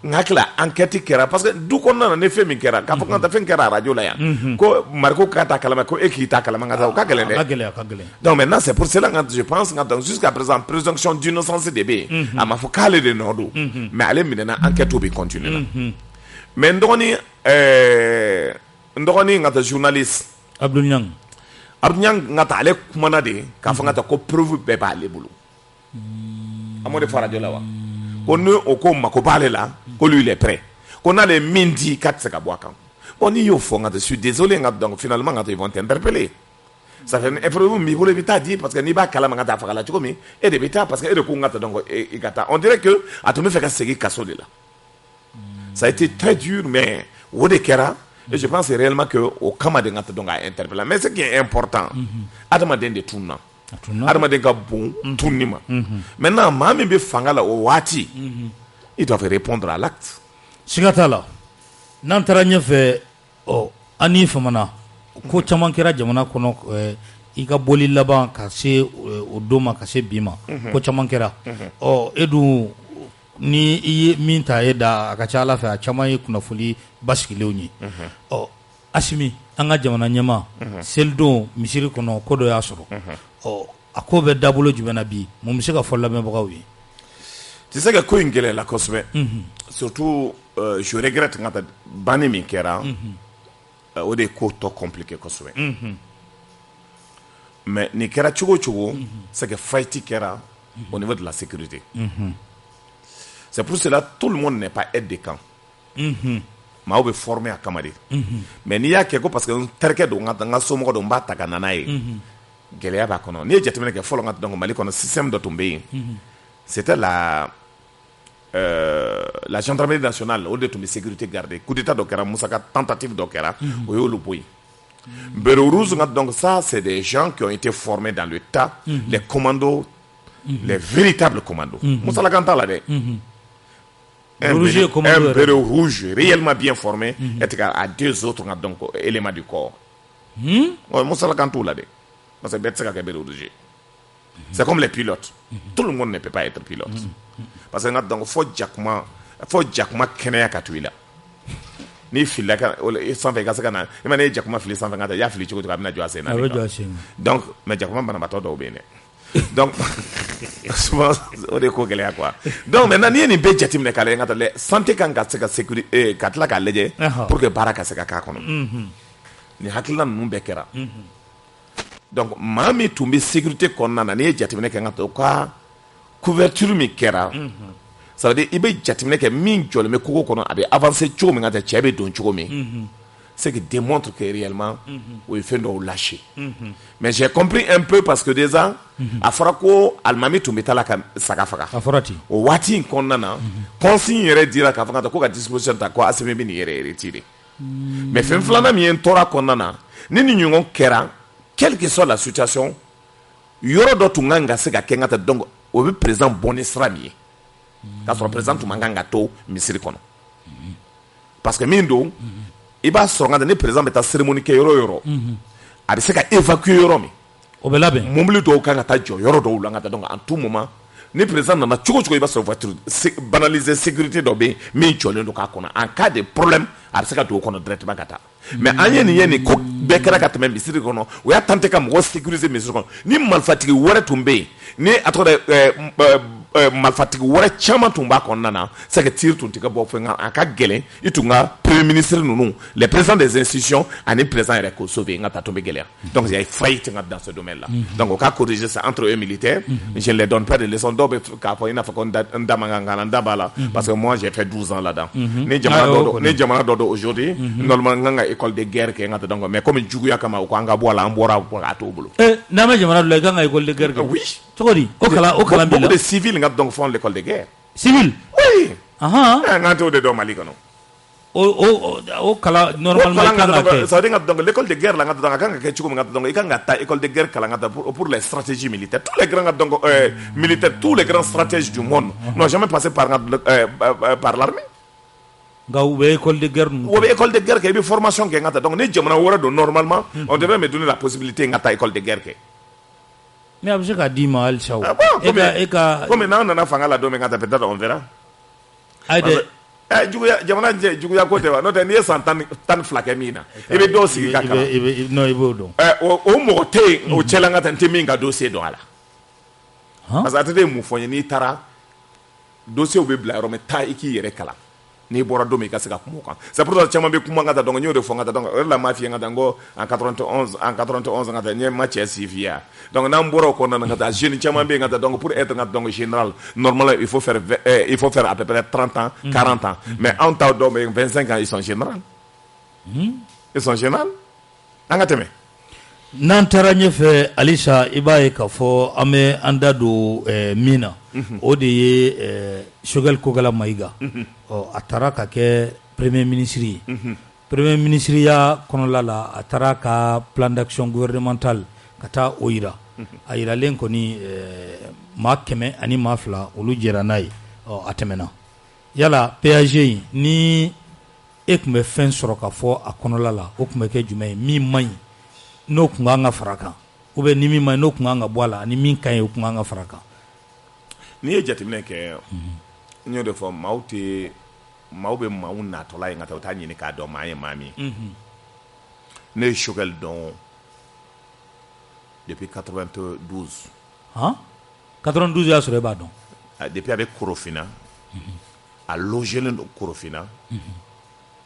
on a enquête qui parce que d'où on a un effet, mais qui quand on a fait une radio là, ko Marco Kata Kalama, ko Ekita Kalama, donc maintenant, c'est pour cela que je pense que jusqu'à présent, présomption d'innocence des bébés, à ma focale de Nordou, mais allez, maintenant, enquête au continuer. Mais ndoni ngata journaliste Abdouniang ngata ale kumana de ka fanga ta ko preuve be ba le bulu amode fara de la wa ko ne o ko mako balé là ko lui il est prêt qu'on a les mindi 4 se ka boakan on y yo fo ngata je suis désolé ngata donc finalement ngata ils vont t'interpeller ça fait un problème mi voulait vite dire parce que ni ba kala ngata fa kala chikomi et de bita parce que et de ko ngata donc e gata on dirait que a to me fait ka segi kaso de là. Ça a été très dur, mais et je pense réellement que au Cameroun donc a interpellé. Mais ce qui est important, Adamaden de tourna, Adamaden ka bon tournima. Maintenant, mami be fangala au wati, ils doivent répondre à l'acte. Sigatala, n'entranye fait ani famana, ko chaman kera jamana kono ika boli laban kase odoma kase bima, ko chaman kera. Edu ni iye min ta da aka ca ala fɛ a caman ye kunnafoni basigilenw ye Asimi an ka jamana ɲɛma selidon misiri kɔnɔ ko dɔ y'a sɔrɔ a ko bɛ dabolo jumɛn na bi mun bɛ se ka fɔ lamɛnbagaw ye. Tu sais que ko in gɛlɛyala kosɛbɛ surtout je regrette nga ta banni min kɛra o de ye ko tɔ compliqué kosɛbɛ mais nin kɛra cogo o cogo c'est que faillite kɛra au niveau de la sécurité. C'est pour cela tout le monde n'est pas aide de camp. maaw bɛ former a kama de mais n'i y'a kɛ ko parce que n terikɛ don n ka somɔgɔ don n b'a ta ka na n'a ye gɛlɛya b'a kɔnɔ n'i ye jateminɛ kɛ fɔlɔ n ka donc Mali kɔnɔ système dɔ tun bɛ yen c'était la gendarmerie nationale o de tun bɛ sécurité garder coup d'état dɔ kɛra Musa ka tentative dɔ kɛra o y'olu bɔ yen Bureau Rouge donc ça c'est des gens qui ont été formés dans le tas les commandos les véritables commandos Musa la kan t'a la dɛ un Bureau Rouge réellement bien formé et à deux autres donc éléments du corps Musa la kan t'o la dɛ parce que bɛɛ tɛ se ka kɛ Bureau Rouge c'est comme les pilotes tout le monde ne peut pas être pilote parce que donc faut jakuma kɛnɛya ka to i la ni filila ka sanfɛ ka se ka na i ma ne jakuma fili sanfɛ ka taa y'a fili cogo cogo a bɛna jɔ a sen na donc mais jakuma banabaatɔ dɔw bɛ yen dɛ donc souvent o de ko gɛlɛya quoi donc maintenant n'i ye nin bɛɛ jateminɛ k'a lajɛ ka taa santé kan ka se ka sécurité ka tila k'a lajɛ pour que baara ka se ka k'a kɔnɔ nin hakilina ninnu bɛɛ kɛra donc maa min tun bɛ sécurité kɔnɔna na n'i ye jateminɛ kɛ ka taa o ka couverture min kɛra ça veut dire i bɛ jateminɛ kɛ min jɔlen bɛ kogo kɔnɔ a bɛ avancer cogo min ka taa cɛ bɛ don cogo min c'est qui démontre que réellement o ye fɛn dɔw lâché mais j'ai compris un peu parce que déjà a fɔra ko alimami tun bɛ taa la ka saga faga a fɔra ten o waati in kɔnɔna na consigne yɛrɛ dira k'a fɔ ka taa ko ka disposition ta ko ACM bɛ nin yɛrɛ retirer mais fɛn filanan min ye n tɔɔrɔ kɔnɔna na ni nin ɲɔgɔn kɛra quelle que soit la situation yɔrɔ dɔ tun kan ka se ka kɛ n ka taa donc o bɛ président bɔ ni sira min ye k'a sɔrɔ président tun man kan ka to misiri kɔnɔ parce que min don i b'a sɔrɔ n ka taa ni président bɛ taa cérémonie kɛ yɔrɔ o yɔrɔ a bɛ se ka évacuer yɔrɔ min o bɛ labɛn mobili dɔw kan ka taa jɔ yɔrɔ dɔw la n ka taa donc en tout moment ni président nana cogo cogo i b'a sɔrɔ voiture banaliser sécurité dɔ bɛ yen min jɔlen don k'a kɔnɔ en cas de problème a bɛ se ka don o kɔnɔ directement ka taa mais an ye nin ko bɛɛ kɛra ka tɛmɛ misiri kɔnɔ o y'a tenté ka mɔgɔ sécuriser misiri kɔnɔ ni marifatigi wɛrɛ tun bɛ yen ni a tɔgɔ de marifatigi wɛrɛ caman tun b'a kɔnɔna na c'est que tir tun tɛ ka bɔ fɛn a ka gɛlɛn i tun ka premier ministre ninnu les présidents des institutions ani président yɛrɛ k'o sauver n ka taa tun bɛ gɛlɛya donc il y a faillite dans ce domaine là donc o ka corriger ça entre eux militaires je ne les donne pas de leçons dɔw bɛ k'a fɔ i n'a fɔ ko n da man kan ka na n da b'a la parce que moi j'ai fait 12 ans là-dedans ni jamana dɔ don aujourd'hui normalement n kan ka école de guerre kɛ n ka taa donc mais comme juguya kama o ko an ka bɔ a la an bɔra a t'o bolo n'a ma jamana dɔ la i kan ka école de guerre kɛ oui cogo di o kalan b'i la beaucoup de civils donc font l'école de guerre civil oui n ka t'o de dɔn Mali kɔnɔ o kalan normalement i kan ka kɛ ça veut dire donc l'école de guerre la n ka taa a kan ka kɛ cogo min donc i kan ka taa école de guerre kalan ka taa pour les stratégies militaires tous les grands donc militaires tous les grands stratèges du monde n'ont jamais passé par l'armée nka u bɛ école de guerre ninnu o bɛ école de guerre kɛ i bɛ formation kɛ n ka taa donc ni jamana wɛrɛ don normalement on devrait me donner la possibilité n ka taa école de guerre kɛ mais a bɛ se k'a d'i ma halisa o comme n'an nana fanga la don min ka taa peut-être on verra jamana juguya ko tɛ wa n'o tɛ n'i ye san 12 kɛ min na i bɛ dɔw sigi ka kalan non i b'o dɔn o mɔgɔ tɛ yen o cɛla n ka taa n tɛ min ka dossier dɔn a la parce que a tɛ de mun fɔ n ye n'i taara dossier bɛ bila yɔrɔ min taa i k'i yɛrɛ kalan n'i bɔra don min i ka se ka kuma o kan c'est pour ça caman bɛ kuma n ka taa donc n y'o de fɔ n ka taa donc o de la n m'a f'i ye n ka taa n ko en 91 n ka taa n ye ma cɛ si f'i ye donc n'an bɔra o kɔnɔna na n ka taa jeunes caman bɛ yen n ka taa donc pour être n ka donc général normalement il faut faire à peu près 30 ans 40 ans mais anw taw dɔw bɛ yen 25 ans ils sont général an ka tɛmɛ n'an taara ɲɛfɛ halisa i b'a ye k'a fɔ an bɛ an da don min na o de ye Choguel Kogala Mayiga a taara ka kɛ premier ministre ye premier ministriya kɔnɔla la a taara ka plan d'action gouvernemental ka taa o yira a yiralen kɔni maa 100 ani maa 2 olu jɛra n'a ye a tɛmɛna yala PAG in ni e tun bɛ fɛn sɔrɔ ka fɔ a kɔnɔla la o tun bɛ kɛ jumɛn ye min man ɲi n'o tun kan ka fara kan ou bien ni min ma ɲi n'o tun kan ka bɔ a la ani min ka ɲi o tun kan ka fara kan n'i ye jateminɛ kɛ n y'o de fɔ maaw bɛ maaw natɔla ye n ka taa u t'a ɲini k'a dɔn maa ye maa min ne ye Choguel dɔn depuis 92 92 y'a sɔrɔ e b'a dɔn depuis a bɛ Korofina a logelen don Korofina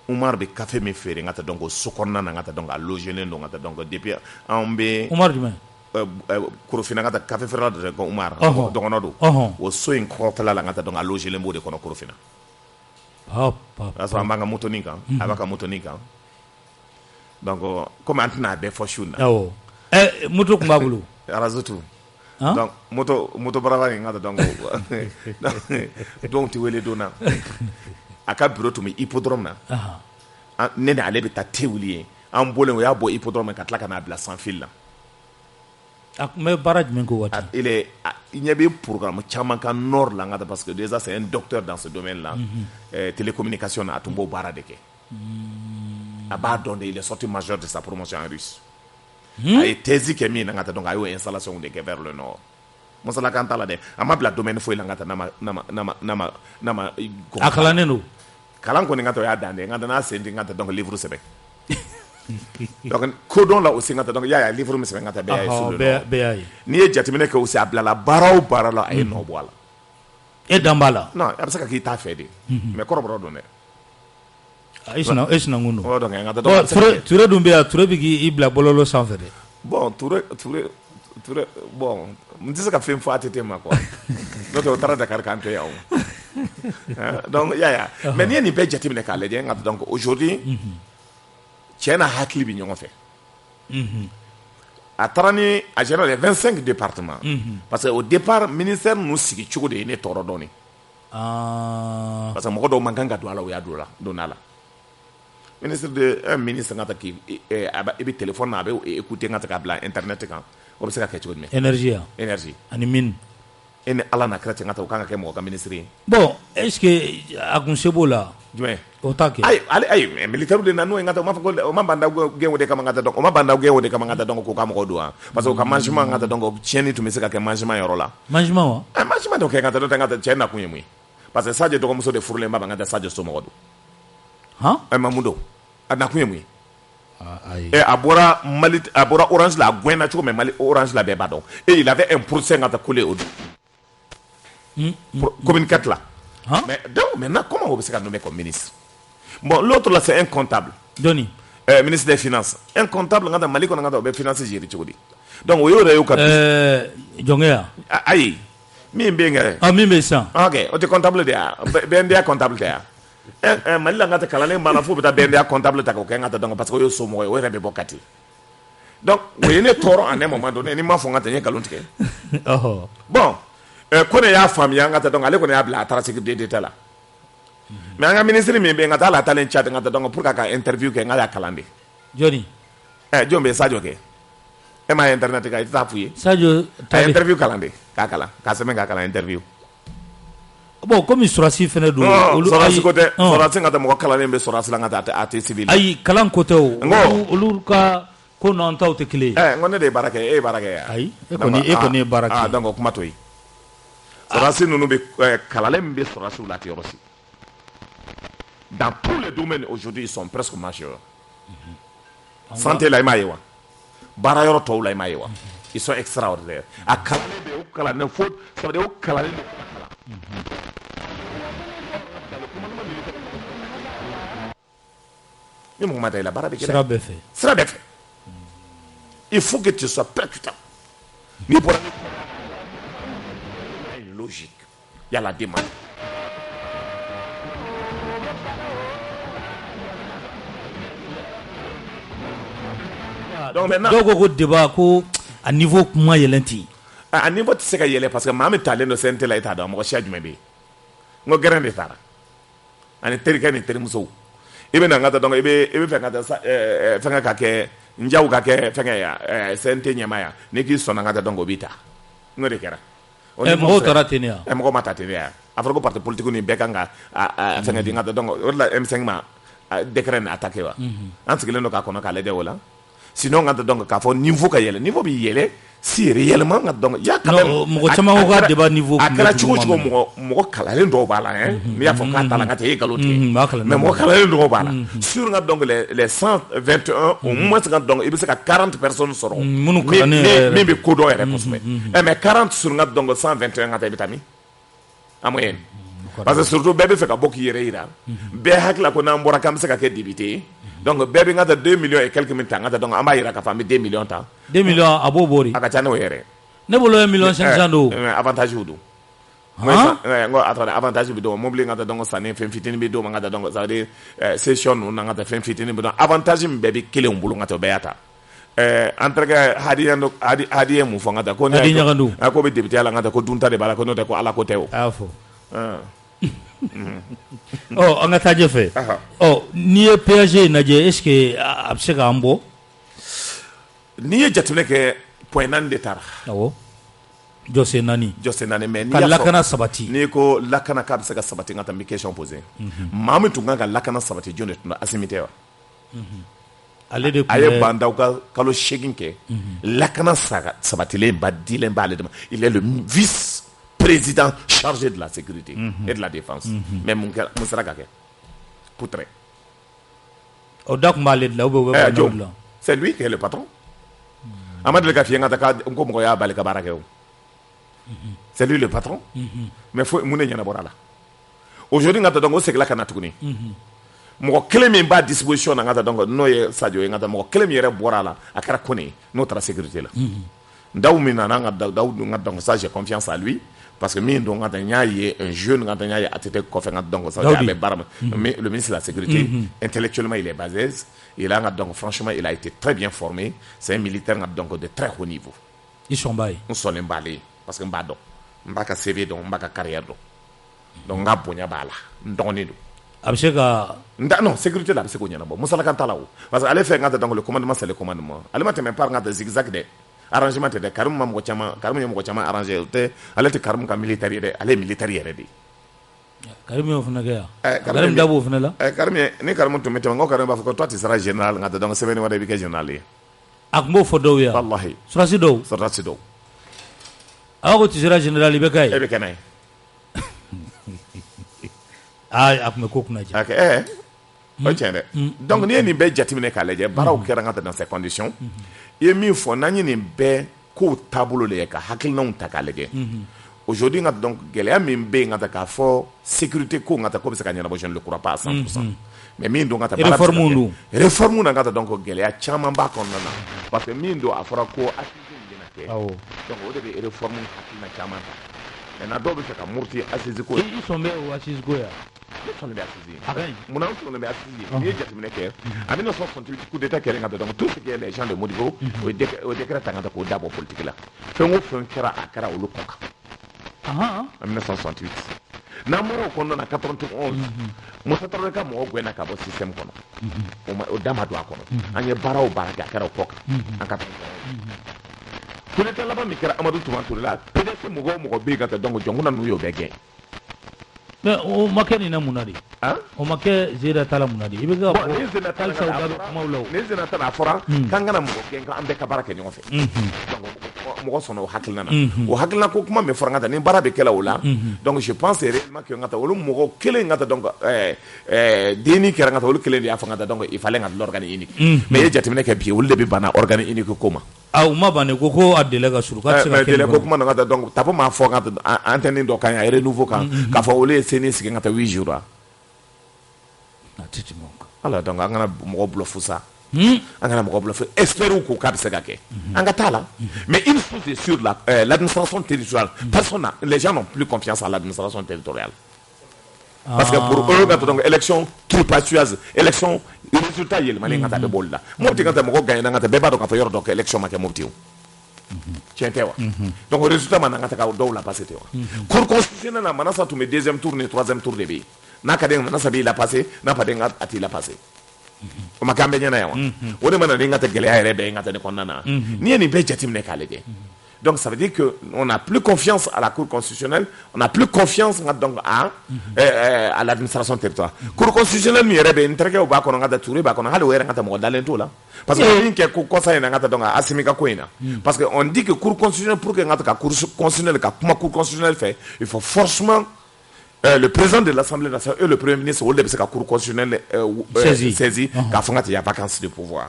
Umar bɛ café min feere n ka taa donc o so kɔnɔna na n ka taa donc a logelen don n ka taa donc depuis an bɛ Umar jumɛn Korofina n ka taa café feerela dɔ ko Umar dɔgɔnɔ don o so in kɔrɔtala la n ka taa donc a logelen b'o de kɔnɔ Korofina parce que an b'an ka motonin kan a b'a ka motonin kan donc comme an tɛna a bɛɛ fɔ su in na moto tun b'a bolo arazotu donc moto baraba in ka donc tɛ wele don na a ka bureau tun bɛ hippodrome na ne ni ale bɛ taa te wuli ye an bɔlen o y'a bɔ hippodrome ka tila ka n'a bila sans fil la a tun bɛ baara jumɛn k'o waati il y avait programme caman kan nord la parce que déjà c'est un docteur dans ce domaine là télécommunication na a tun b'o baara de kɛ a b'a dɔn de il est sorti major de sa promotion en russe a ye thèse kɛ min na ka taa donc a y'o installation de kɛ vers le nord masala kan t'a la dɛ a ma bila domaine foyi la ka taa n'a ma a kalannen don kalan kɔni ka taa o y'a dan dɛ n ka taa n'a sen di n ka taa donc livre sɛbɛn donc kodɔn la aussi n ka taa donc y'a livre min sɛbɛn n ka taa bɛɛ y'a ye sur le nord bɛɛ y'a ye n'i ye jateminɛ kɛ aussi a bilala baara o baara la a ye nɔ bɔ a la e dan b'a la non a bɛ se ka k'i t'a fɛ de mais kɔrɔbɔrɔ don dɛ e sinankun don donc n ka taa donc Ture dun bɛ yan Ture bɛ k'i bila bɔlɔlɔ sanfɛ dɛ bon Ture bon n tɛ se ka fɛn fɔ ATT ma quoi n'o tɛ o taara Dakar k'an to yan o donc y'a mais n'i ye nin bɛɛ jateminɛ k'a lajɛ n ka taa donc aujourd'hui cɛ n'a hakili bɛ ɲɔgɔn fɛ a taara ni a géré les 25 départements parce que au départ ministère ninnu sigi cogo de ye ne tɔɔrɔ dɔɔnin parce que mɔgɔ dɔw man kan ka don a la o y'a don a la ministre de un ministre ka ta k'i i bɛ téléphone na a bɛ écouter ka ta k'a bila internet kan o bɛ se ka kɛ cogo jumɛn énergie ani mine e ni ala n'a kɛra ten ka ta o kan ka kɛ mɔgɔ ka ministre ye bon est ce que a kun se b'o la jumɛn o t'a kɛ ayi militaire de na n'o ye ka ta o m'a fɔ ko o ma banda gɛn o de kama ka ta dɔn o ma banda gɛn o de kama ka ta dɔn k'o ka mɔgɔw don wa parce que o ka management ka ta dɔn ko tiɲɛni tun bɛ se ka kɛ management yɔrɔ la management wa management dɔ kɛ ka ta dɔn ka ta cɛ nakun ye mun ye parce que Sadio dɔgɔmuso de furulen ba ka ta Sadio somɔgɔ don ma mun don a nakun ye mun ye a bɔra Mali a bɔra Orange la a gɛnna cogo min Mali Orange la bɛɛ b'a dɔn il avait 1% ka ta coller o don communicate là mais donc maintenant comment on peut se nommer comme ministre bon l'autre là c'est un comptable Doni ministre des finances un comptable ngata Mali ko ngata o be finance gérer cogo di donc o yore yo ka jongeya ayi min be nga min be san ok o te comptable de BNDA comptable de Mali la ngata kala ne mana fo beta BNDA comptable ta ko ngata donc parce que yo so mo o yere be bokati donc o yene toro en un moment donné ni ma fo ngata nye kalon tike bon ko ne y'a faamuya n ka taa donc ale kɔni y'a bila a taara sigi DDT la mais an ka ministre min bɛ yen n ka taa la taalen chat n ka taa donc pour ka interview kɛ n ka y'a kalan de jɔnni jɔn bɛ Sadio kɛ e m'a ye internet kan i tɛ taa f'u ye Sadio a interview kalan de k'a kalan k'a sɛbɛn k'a kalan interview bon komi sɔrɔsi fɛnɛ don sɔrɔsi ko tɛ sɔrɔsi ka taa mɔgɔ kalannen bɛ sɔrɔsi la n ka taa a tɛ civil ayi kalan ko tɛ o olu ka ko nɔntaw tɛ kelen ye n ko ne de ye baara kɛ e ye baara kɛ yan ayi e kɔni ye baara kɛ donc o kuma to yen sɔrɔsi ninnu bɛ kalalen min bɛ sɔrɔsiw la tɛ yɔrɔ si dans tous les domaines aujourd'hui ils sont presque majeurs santé la i m'a ye wa baara yɔrɔ tɔw la i m'a ye wa ils sont extraordinaires a kalalen bɛ o kalanden fo ça veut dire o kalalen de ni mɔgɔ ma da i la baara bɛ kɛ sira bɛɛ fɛ il faut que tu sois percutant n'i bɔra logique il y a la demande donc maintenant dɔw ko débat ko a niveau kuma yɛlɛn ten a niveau tɛ se ka yɛlɛ parce que maa min talen don CNT la i t'a dɔn mɔgɔ siya jumɛn bɛ yen n ko gɛrɛn de taara ani terikɛ ni terimusow i bɛ na n ka taa donc i bɛ fɛ ka taa fɛnkɛ ka kɛ njaw ka kɛ fɛnkɛ ya CNT ɲɛmaaya n'i k'i sɔnna n ka taa donc o b'i ta n'o de kɛra mɔgɔw taara ten ya mɔgɔ ma ta ten ya a fɔra ko parti politique ni bɛɛ kan ka fɛnkɛ di n ka taa donc o de la M5 ma décret ni attaqué wa an sigilen don k'a kɔnɔ k'a lajɛ o la sinon n ka taa donc k'a fɔ niveau ka yɛlɛ niveau bɛ yɛlɛ si réellement nka donc y'a quand même mɔgɔ caman ko ka débat niveau a kɛra cogo cogo mɔgɔ kalalen dɔw b'a la n'i y'a fɔ k'a ta la n ka tɛ e nkalon tigɛ mais mɔgɔ kalalen dɔw b'a la sur nka donc les 121 au moins nka donc i bɛ se ka 40 personnes sɔrɔ min bɛ ko dɔn yɛrɛ kosɛbɛ mais 40 sur nka donc 121 nka ta i bɛ taa min a moyenne parce que surtout bɛɛ bɛ fɛ ka bɔ k'i yɛrɛ yira bɛɛ hakili ko n'an bɔra k'an bɛ se ka kɛ député ye donc bɛɛ bɛ n ka taa 2 millions et quelques mille ta n ka taa donc an b'a yira k'a fɔ an bɛ 2 millions ta 2 millions a b'o bɔ de a ka ca n'o yɛrɛ ne bolo ye 1 500 000 don avantage don attendez avantage bi do mobile ngata donc ça ne fen fitini bi do ngata donc ça veut dire session ngata fen fitini bi do avantage mbe bi kele mbulu ngata beata entre hadiye mu fo ngata ko ne ko be député ala ngata ko dunta de bala ko note ko ala ko tew afo oh ngata jefe oh ni PSG naje est-ce que abseka ambo ni jatune ke point nan de tar Jose Nani mais ni lakana sabati ni ko lakana ka bisa ka sabati ngata mi question posé mamu tunga ka lakana sabati jone tuna asimite wa ale de aye bandaw ka kalo shegin ke lakana sabati le badile mbale de il est le vice-président chargé de la sécurité et de la défense mais mon sera ka ke poutre o dak mbale de la obo c'est lui qui est le patron amade ka fienga ta ka ko mo ya bale ka barake c'est lui le patron mais faut mune nyana borala aujourd'hui ngata donc c'est là kana tukuni mo kele min ba disposition ngata donc no ye sadio ngata mo kele mi yere borala akara kone notre sécurité là ndaw mi na ngata daw ngata donc ça j'ai confiance à lui parce que mi donc ngata nyaaye un jeune ngata nyaaye atete ko fe ngata donc ça ya be baram mais le ministre de la sécurité intellectuellement il est basé il a donc franchement il a été très bien formé c'est un militaire ngata donc de très haut niveau ils sont bail on sont emballés parce que mbado mbaka CV donc mbaka carrière donc ngabonya bala ndoni do abseka non sécurité là c'est ko nyana bo musala kan talaw parce que allez faire ngata donc le commandement c'est le commandement allez mate même par ngata zigzag de arrangement de karum mam ko chama karum yom ko chama arranger te allez te karum ka militaire de allez militaire de karum yo funa ga karum dabo funa la karum ni karum to metem ngo karum ba ko toi tu seras général ngata donc c'est venu wada bi ke général ak mo fo do ya wallahi surasi do awo tu seras général ibekay ebekanay ay akme kokuna je ok o tiende donc ni be jatimine ka leje baraw kera ngata dans ces conditions et mi fo nani ni be ko tableau le ka hakilna un takalege aujourd'hui ngata donc gele mi be ngata ka fo sécurité ko ngata ko bisa ka nyana bo je ne le crois pas à 100% mais min do ngata réforme ngata donc gele ya chama ba kon nana parce que min do afara ko donc o de be réforme hakilna chama na do be ka murti assisi ko ils sont mais au assisi goya ils sont be assisi mon nom sont be assisi ni jatimine ke en 1968 coup d'état kere ngata donc tout ce qui est les gens de Modibo au décret ngata ko dabo politique là fengo kera akara o lokoka en 1968 na moro ko na 91 mo satoro ka mo gwena ka bo système kono o dama do akono anye baraw baraka akara o koka en 91 ko le tala ba mi kera Amadou Touré la peut-être mo go be gata donc jonguna no yo bege mais o makeni na munadi o make zira tala munadi ibe ga ko zira tala mawlaw ne zira tala fora kangana mo ken ka ambe ka baraka ni ofe donc mo sono hakilna na o hakilna ko kuma me fora ngata ni barabe kala wala donc je pense réellement que ngata wolu mo kele ngata donc deni kera ngata wolu kele ya fa ngata donc il fallait ngata l'organe unique mais ye jatimine ke bi wolu de bi bana organe unique koma ma bane ko adele ga suru ka tsika kele ko kuma ngata donc tapo ma fo ngata antenne do kan ya renouveau kan ka fo wolu seni sigi ngata 8 jours atiti monka ala donc ngana mo blufu ça ngana mo blufu espère ko ka bisa ke ngata la mais il faut sur l'administration territoriale personne les gens n'ont plus confiance à l'administration territoriale parce que pour eux donc élection tripatouilleuse élection résultat yel mané ngata be bolla moti ngata mo gagner ngata be ba do ka yor donc élection make moti tientewa donc résultat man ngata ka do la passer tewa cour constitutionnelle na manasa to me deuxième tour ni troisième tour de bi na ka den manasa bi la passer na pa den ati la passer o makambe nyana yawa wode man na ngata gele ayre be ngata ne konnana ni ni be jatim ne ka leje. Donc ça veut dire qu'on n'a plus confiance à la Cour constitutionnelle, on n'a plus confiance donc à l'administration territoriale. Cour constitutionnelle mi rebe interke o ba ko ngata touré ba ko hali wera ngata mo dalento la. Parce que ni ke ko kosa ina ngata donc asimika ko ina. Parce que on dit que Cour constitutionnelle pour que ngata ka Cour constitutionnelle ka kuma Cour constitutionnelle fait, il faut forcément le président de l'Assemblée nationale et le premier ministre ou le Cour constitutionnelle saisi ka fangati ya vacances de pouvoir.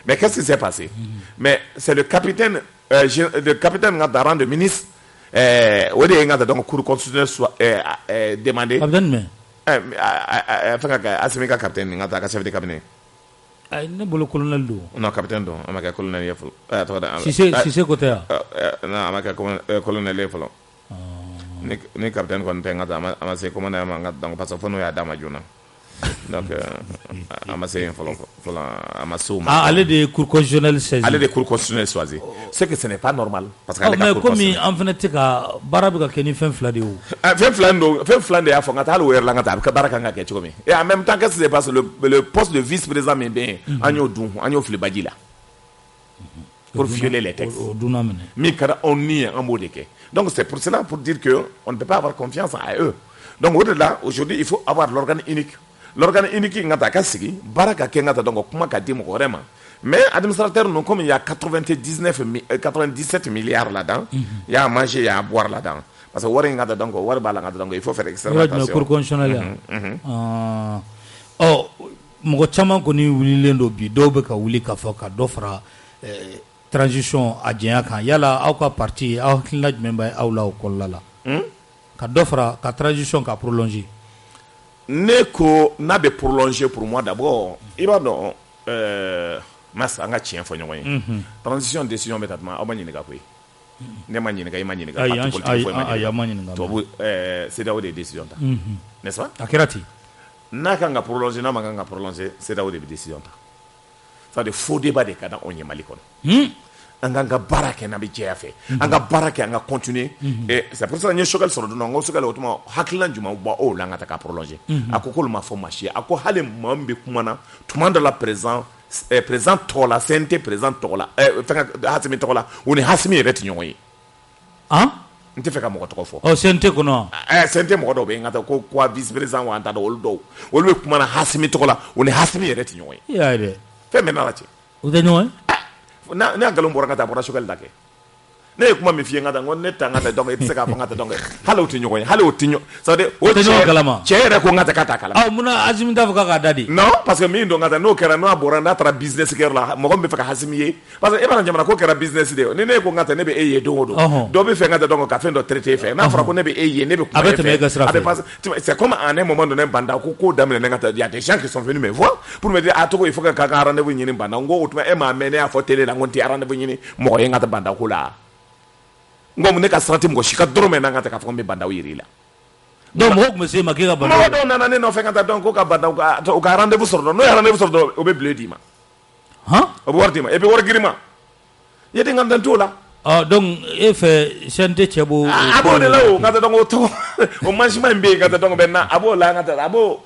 Mais qu'est-ce qui s'est passé? Mais c'est le capitaine Ngadaran de ministre où des Ngada donc Cour constitutionnelle soit demandé. Asimika capitaine Ngada chef de cabinet. Ne bolo colonel do. Non capitaine do, amaka colonel yefo. Si c'est côté. Non amaka colonel yefo. ne capitaine kon te ngata ama se comment na ngata donc parce que fono ya dama juna donc ama se folo ama souma aller des cours constitutionnels saisi aller des cours constitutionnels choisis c'est que ce n'est pas normal parce que mais comme en fait ka barabi ka keni fen flade ou fen flande ya fo ngata halu wer la ngata ka baraka ngaka ci komi et en même temps que c'est parce le poste de vice-président mais bien agno fili badila pour violer les textes mais kada on nie en mot de que donc c'est pour cela pour dire que on ne peut pas avoir confiance en eux donc au-delà aujourd'hui il faut avoir l'organe unique ngata ka sigi baraka ke ngata donc kuma ka dimo vraiment mais administrateur non comme il y a 97 milliards là-dedans il y a à manger il y a à boire là-dedans parce que wari ngata donc wari bala ngata donc il faut faire extrêmement attention pour constitutionnel mo chama ko ni wuli lendo bi do be ka wuli ka foka do fra transition a jenya kan yala aw ka parti aw kilaj member aw la ko lala ka do fra ka transition ka prolonger ne ko n'a be prolonger pour moi d'abord il va non mas anga chien fo nyoy transition décision betatma aw ma nyini ka koy ne ma nyini ka parti politique fo ma nyini to c'est d'avoir des décisions n'est-ce pas akirati n'a kanga prolonger na manga prolonger c'est d'avoir des décisions ça de faux débat de kada on yemali kono anga baraka na bi jefe anga baraka anga continuer et c'est pour ça que chogal sur do ngo chogal otuma haklan juma ba o la ngata ka prolonger akoko ma fo marché ako hale mambe kumana tumanda la présent tola sente présent tola hasimi tola oni hasimi reti nyoyi nte feka mo ko fo sente kono sente mo do be ngata ko kwa vice président wa anta do wolbe kumana hasimi tola oni hasimi reti nyoyi ya de fe menala ci udanyo na galon bora ngata bora shogal dake ne kuma mi fiye ngata ngon netta ngata donc et seka ngata donc halo tinyo ko halo tinyo ça de o chere ko ngata kata kala muna azimi dafa ka dadi non parce que mi ndo ngata no kera no bora na tra business ker la mo ko be feka hasimiye parce que e bana jamana ko kera business de ne ko ngata ne be eye do be fe ngata donc ka fe ndo traité fe na fera ko ne be eye ne be ko c'est comme en un moment donné banda ko damene ngata il y a des gens qui sont venus me voir pour me dire atoko il faut que ka rendez-vous nyini banda ngo utuma e ma mene a fotele la ngonti rendez-vous nyini mo ye ngata banda ko la ngom ne ka santi mo shika drome na ngata ka fo me banda wirila donc mo ko monsieur makira banda no do na ne no fe ngata donc ko ka banda ko ka rendez-vous sur no rendez-vous sur do o be bleedima o be wardima e be wargirima yedi nganda tola donc e fe sente chebo abo de lawo ngata donc to o manchima mbe ngata donc benna abo la ngata abo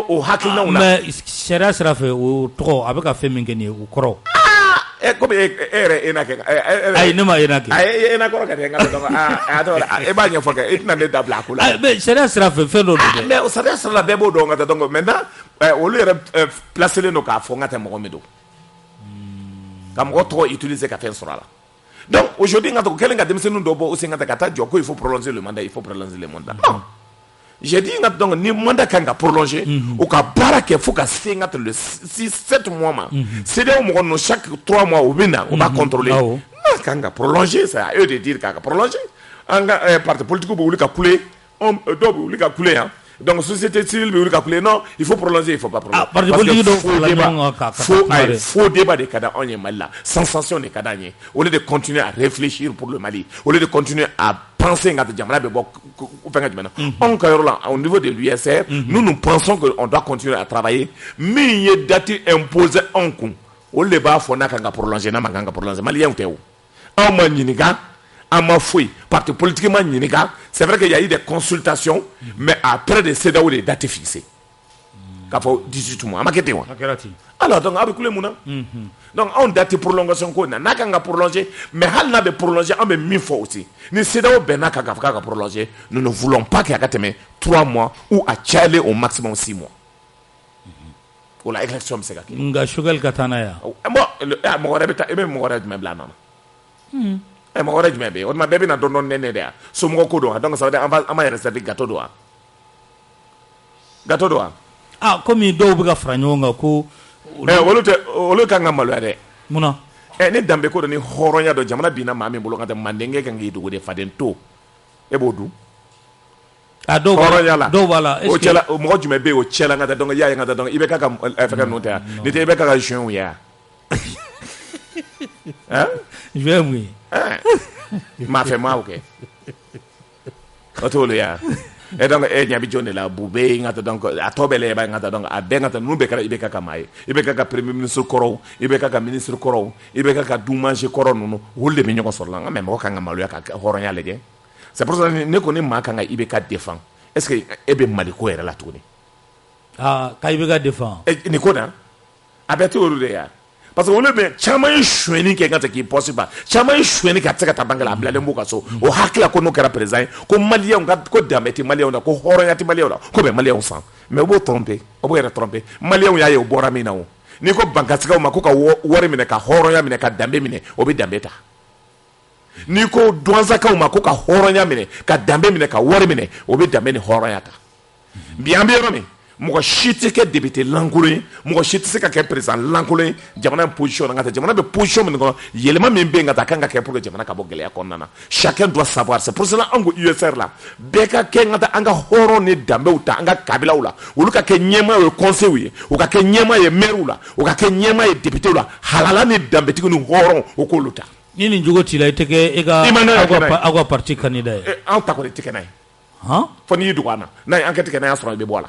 o hakil na una mais sera sera fe o to abeka fe mingeni o koro comme enake ay nema enake ay enako ka ngata donc e ba nya foka itna ne dabla kula mais sera sera fe no mais o sera la bebo do ngata donc maintenant o le placer le no ka fo ngata mo medo kam ko trop utiliser ka fait sura là donc aujourd'hui ngata ko kelenga demse nu do bo o ngata kata joko il faut prolonger le mandat non j'ai dit donc ni mandat kanga prolonger ou ka baraka faut ka ngata le 6-7 mois ma c'est là où on chaque 3 mois au bina on va contrôler kanga prolonger c'est à eux de dire kanga prolonger anga parti politique bo ka couler on do bo ka couler hein donc société civile bo ka couler non il faut prolonger il faut pas prolonger parti politique do faux débat de kada on malla sensation de kada ni au lieu de continuer à réfléchir pour le Mali au lieu de continuer à penser ngata jamana be bok on kayrola au niveau de l'USR nous pensons que on doit continuer à travailler mais il y a date imposée en coup au lieu ba fona kanga prolonger na manganga prolonger malien tew en maninika à ma fouille parti politiquement ninika c'est vrai qu'il y a eu des consultations mais après des CEDAO des dates fixées ka fo 18 mois makete wa alors donc avec les mouna donc on date prolongation ko na kanga prolonger mais hal na be prolonger on be mi fo aussi ni CEDAO benaka ka prolonger nous ne voulons pas qu'il y ait 3 mois ou à Tchale au maximum 6 mois pour la élection c'est ça nga shugal katana ya mo rebeta e même mo rebeta même là non e mo rebeta même on ma bébé na don nene dia so mo ko do donc ça veut dire on va rester gâteau do comme do buga franyonga ko wolo kanga malwade muna ne dambe ko do ni horonya do jamana bina mami bolo ngata mandenge kan ngi dugo de fadento e bodu do wala o chela mo jume be o chela ngata donc ya ngata donc ibe kaka faka nota ni te ibe kaka juin ya hein je vais oui ma fait mal OK otolo ya e donc e nyabi jonde la bube ngata donc a tobele ba ngata donc a be ngata nu be kala ibe kaka mai ibe kaka premier ministre koro ibe kaka ministre koro ibe kaka dumange koro nunu wolde be nyoko sorla ngam mo kanga malu ya ka horonya leje c'est pour ça ne ko ni ma kanga ibe ka défend est ce que e be mali ko era la tuni ka ibe ka défend ni ko na abete worude ya parce que wole be chama shweni ke ngata ki possible chama shweni ka tsaka tabangala ablale mbuka so o hakla ko no kara président ko malien ngat ko dameti malien ko horonya ti malien ko be malien san mais bo tromper o bo era tromper malien ya yo bora mina o ni ko bankatika o makuka wori mine ka horonya mine ka dambe mine o be dambeta ni ko douanzaka o makuka horonya mine ka dambe mine ka wori mine o be dambe ni horonya ta bien mi mɔgɔ si tɛ kɛ député lankolon mɔgɔ si tɛ se ka kɛ président lankolon jamana position na jamana bɛ position min kɔnɔ yɛlɛma min bɛ yen ka taa kan ka kɛ pour que jamana ka bɔ gɛlɛya kɔnɔna na chacun doit savoir c'est pour cela an ko USR la bɛɛ ka kɛ n ka taa an ka hɔrɔn ni danbew ta an ka kabilaw la olu ka kɛ ɲɛmaa ye conseil ye u ka kɛ ɲɛmaa ye maire la u ka kɛ ɲɛmaa ye député la halala ni danbetigi ni hɔrɔn o k'olu ta ni nin jogo t'i la i tɛ kɛ e ka aw ka parti candidat ye anw ta kɔni tɛ kɛ n'a ye fo n'i y'i dogo an na n'a ye enquête kɛ n'a y'a sɔrɔ i bɛ bɔ a la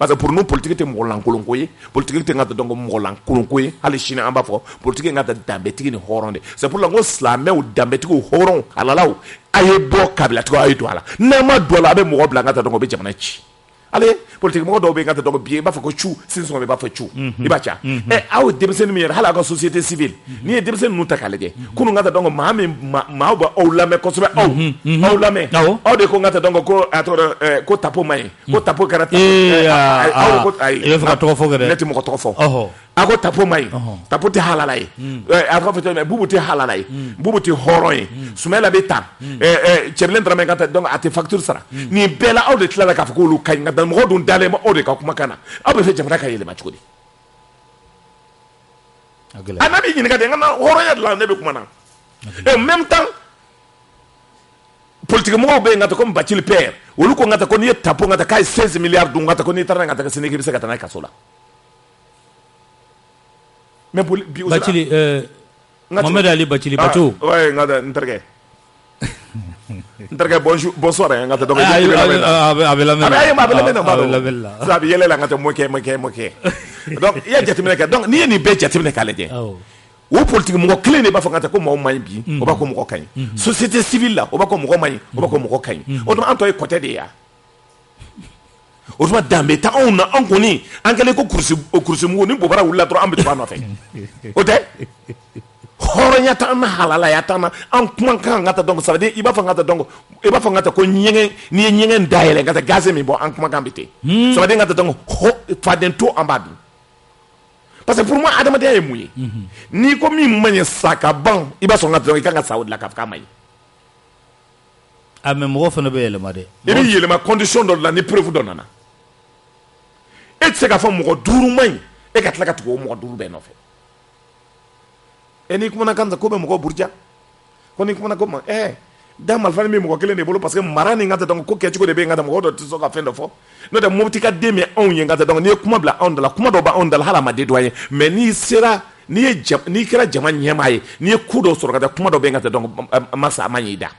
parce que pour nous politique te mɔgɔ lankolon ko ye politique te ngata donc mɔgɔ lankolon ko ye hali sini an b'a fɔ politique ngata danbetigi ni hɔrɔn de c'est pour la ko silamɛw danbetigiw hɔrɔn halalaw a ye bɔ kabilatigiw a ye don a la n'a ma don a la a bɛ mɔgɔ bila ngata donc o bɛ jamana ci ale politique mɔgɔ dɔw bɛ ngata donc bi i b'a fɔ ko cu sinsɔn i b'a fɔ cu i b'a ca aw denmisɛnnin min yɛrɛ hali aw ka société civile n'i ye denmisɛnnin ninnu ta k'a lajɛ kunun ngata donc maa bɛ aw lamɛn kosɛbɛ aw lamɛn aw de ko ngata donc ko a tɔgɔ ko tapo man ɲi ko tapo kɛra aw ko ayi i bɛ fɛ ka tɔgɔ fɔ kɛ dɛ ne tɛ mɔgɔ tɔgɔ fɔ a ko tapo man ɲi tapo tɛ halala ye a ka fɔ cogo min bubu tɛ halala ye bubu tɛ hɔrɔn ye sumala bɛ ta cɛbilen dɔrɔn ngata donc a tɛ facture sara nin bɛɛ la aw de tilala k'a fɔ k'olu ka ɲi nka mɔgɔ dun dalen bɛ aw de ka kumakan na aw bɛ fɛ jamana ka yɛlɛma cogo di a n'a bɛ ɲininka de n ka na hɔrɔnya de la ne bɛ kuma na en même temps politique mɔgɔw bɛ yen nka ta comme Bacili père olu ko nka ta ko n'i ye tapo nka ta k'a ye 16 milliards dun nka ta ko n'i taara nka ta ka sini k'i bɛ se ka taa n'a ye kaso la mais Bacili Mohamed Ali Bacili Bato ouais nka ta n terikɛ n terikɛ bonsoir nka ta donc a bɛ lamɛn na a bɛ yɛlɛ la nka ta mɔkɛ donc i ye jateminɛ kɛ donc n'i ye nin bɛɛ jateminɛ k'a lajɛ o politique mɔgɔ kelen de b'a fɔ nka ta ko mɔgɔ man ɲi bi o b'a ko mɔgɔ ka ɲi société civile la o b'a ko mɔgɔ man ɲi o b'a ko mɔgɔ ka ɲi o tuma an tɔ ye kɔtɛ de ye o tuma danbe ta anw na an kɔni an kɛlen ko kurusimugu ni bobara wulila dɔrɔn an bɛ tugu a nɔfɛ o tɛ hɔrɔnya t'an na halalaya t'an na an kuma kan ka ta donc ça veut dire i b'a fɔ ka ta donc i b'a fɔ ka ta ko ɲɛgɛn n'i ye ɲɛgɛn dayɛlɛ ka ta gaz min bɔ an kuma kan bɛ ten ça veut dire ka ta donc faden to an b'a dun parce que pour moi adamadenya ye mun ye n'i ko min man ɲi sa ka ban i b'a sɔn ka ta donc i kan ka sa o de la k'a fɔ k'a man ɲi a mais mɔgɔ fana bɛ yɛlɛma dɛ i bɛ yɛlɛma condition dɔ de la ni preuve dɔ nana e tɛ se k'a fɔ mɔgɔ duuru man ɲi e ka tila ka tugu o mɔgɔ duuru bɛɛ nɔfɛ n'i kumana kan ko bɛ mɔgɔ buruja ko n'i kumana ko ma da marifa min bɛ mɔgɔ kelen de bolo parce que mara ni n ka ta donc ko kɛcogo de bɛ yen n ka ta mɔgɔ dɔ tɛ sɔn ka fɛn dɔ fɔ n'o tɛ mobili ka den min anw ye n ka ta donc n'i ye kuma bila anw da la kuma dɔ b'anw da la hali a ma dédoyer mais n'i kɛra jama ɲɛmaa ye n'i ye ku dɔ sɔrɔ ka taa kuma dɔ bɛ yen n ka ta donc masa a ma ɲɛ i da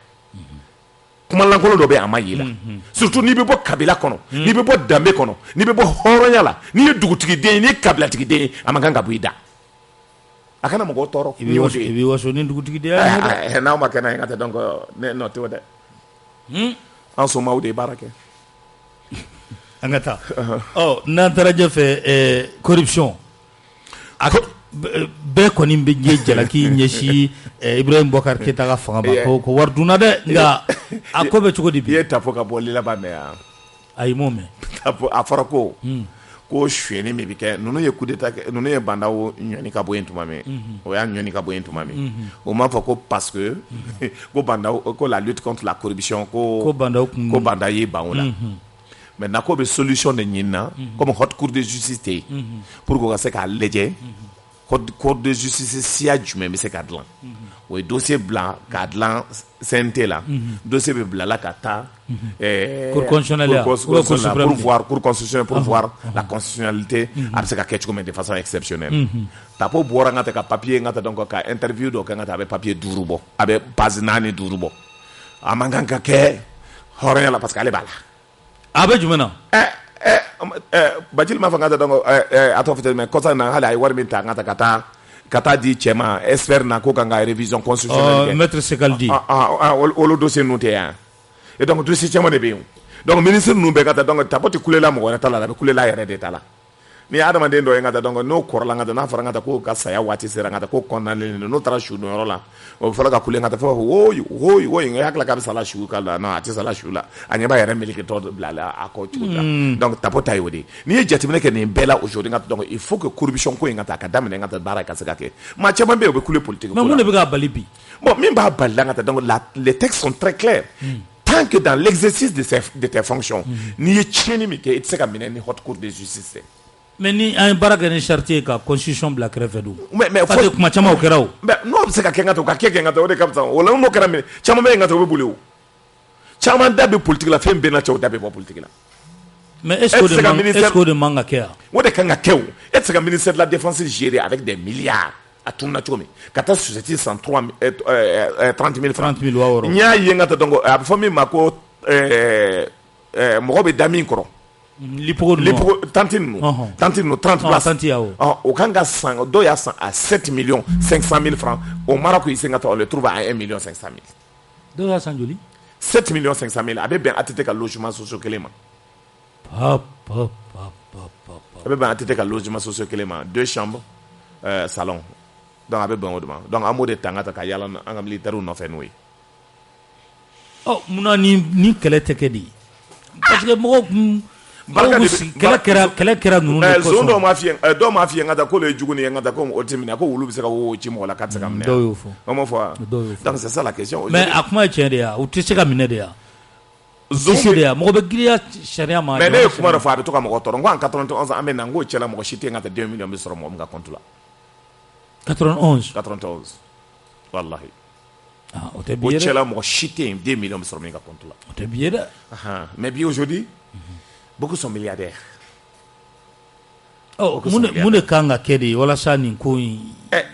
kuma lankolon dɔ bɛ yen a ma ɲɛ i la surtout n'i bɛ bɔ kabila kɔnɔ n'i bɛ bɔ danbe kɔnɔ n'i bɛ bɔ hɔrɔnya la n'i ye dugutigiden ye n'i ye kabilatigiden ye a man kan ka bɔ i da a kana mɔgɔw tɔɔrɔ i bɛ waso ni dugutigi de n'aw ma kɛ n'a ye n ka tɛ donc ne nɔ tɛ o dɛ an somaw de ye baara kɛ an ka taa n'an taara ɲɛfɛ corruption bɛɛ kɔni bɛ ɲɛ jalaki ɲɛsin Ibrahim Boubacar Keita ka fanga ma ko wari dunna dɛ nka a ko bɛ cogo di bi i ye tapo ka bɔ laban mɛn yan ayi m'o mɛn a fɔra ko suyɛni min bɛ kɛ ninnu ye coup d'état kɛ ninnu ye bandaw ɲɔni ka bɔ yen tuma min o y'a ɲɔni ka bɔ yen tuma min o m'a fɔ ko parce que ko bandaw ko la lutte contre la corruption ko banda ye ban o la maintenant ko bɛ solution de ɲini na comme haute cour de justice tɛ yen pour que o ka se k'a lajɛ cour de justice siya jumɛn bɛ se ka dilan o ye dossier bila k'a dilan CNT la dossier bɛ bila la ka taa cour constitutionnelle cour constitutionnelle pour voir la constitutionnalité a bɛ se ka kɛ cogo min de façon exceptionnelle tapo bɔra n ka ta ka papier n ka ta donc ka interview dɔ kɛ n ka ta a bɛ papier 5 bɔ a bɛ page 4 5 bɔ a man kan ka kɛ hɔrɔnya la parce que ale b'a la a bɛ jumɛn na Bacili m'a fɔ n ka taa donc a tɔgɔ fitini mais kɔsa na hali a ye wari min ta n ka taa di cɛ ma expert na ko kan ka révision constitutionnelle kɛ maître Sekaldi olu dossier ninnu tɛ yan et donc dossier caman de bɛ yen donc ministre ninnu bɛɛ ka taa donc tabɔ tɛ kulela mɔgɔ wɛrɛ ta la a bɛ kulela a yɛrɛ de ta la ni adamaden dɔ ye n ka taa donc n'o kɔrɔla n ka taa n'a fɔra n ka taa ko ka saya waati sera n ka taa ko kɔnɔnalen don n'o taara su don yɔrɔ la o bɛ fɔra ka kule n ka taa fɔ woyi n hakili k'a bɛ sala su ka la non a tɛ sala su la a ɲɛ b'a yɛrɛ melikitɔ bila a kɔ cogo la donc tabɔ ta ye o de n'i ye jateminɛ kɛ nin bɛɛ la aujourd'hui n ka taa donc il faut que corruption ko in ka taa ka daminɛ n ka taa baara ka se ka kɛ maa caman bɛ yen o bɛ kule politique ko la mais mun de bɛ k'a bali bi bon min b'a bali la n ka taa donc les textes sont très clairs tant que dans l'exercice de tes fonctions n'i ye tiɲɛni min kɛ i tɛ se ka minɛ ni haute cour de justice tɛ mais ni an ye baara kɛ ni chartier ka constitution bila kɛrɛfɛ don mais parce que kuma caman o kɛra o mais n'o bɛ se ka kɛ n ka taa o ka kɛ n ka taa o de ka fisa o la n'o kɛra minɛ caman bɛ yen n ka taa o bɛ boli o caman da bɛ politique la fɛn bɛɛ na cɛw da bɛ bɔ politique la mais est-ce que o de man ka kɛ yan o de kan ka kɛ o e tɛ se ka ministère de la défense gérer avec des milliards a tununa cogo min ka taa société san 30 000 francs n y'a ye n ka taa donc a bɛ fɔ min ma ko mɔgɔ bɛ da min kɔrɔ lipogo tanti ninnu 30 places o kan ka san dɔw y'a san à 7 500 000 francs au Maroc ici n ka taa on le trouve à 1 500 000 dɔw y'a san joli 7 500 000 a bɛ bɛn ATT ka logement sociaux kelen ma a bɛ bɛn ATT ka logement sociaux kelen ma 2 chambres salon donc a bɛ bɛn o de ma donc an b'o de ta n ka taa ka yala an ka militaires nɔfɛ n'o ye munna ni kɛlɛ tɛ kɛ de parce que mɔgɔw kɛlɛ kɛra ninnu de kɔsɔn zone dɔw m'a f'i ye n ka taa k'olu ye jugu ni ye n ka taa ko o tɛ minɛ ko wulu bɛ se ka wo ci mɔgɔ la k'a tɛ se ka minɛ dɔw y'o fɔ o ma fɔ wa donc c'est ça la question mais a kuma ye tiɲɛ de ye u tɛ se ka minɛ de ya zone de ya mɔgɔ bɛ giriya sariya ma mais ne ye kuma dɔ fɔ a bɛ to ka mɔgɔ tɔɔrɔ n ko en 91 an bɛ na n k'o cɛla mɔgɔ si tɛ yen n ka taa 2 millions bɛ sɔrɔ mɔgɔ min ka compte la 91 wallahi o tɛ bi ye dɛ o cɛla mɔgɔ si tɛ yen 2 millions bɛ sɔrɔ min ka compte la o tɛ bi ye dɛ mais bi aujourd'hui beaucoup sont milliardaires mun de kan ka kɛ de walasa nin ko in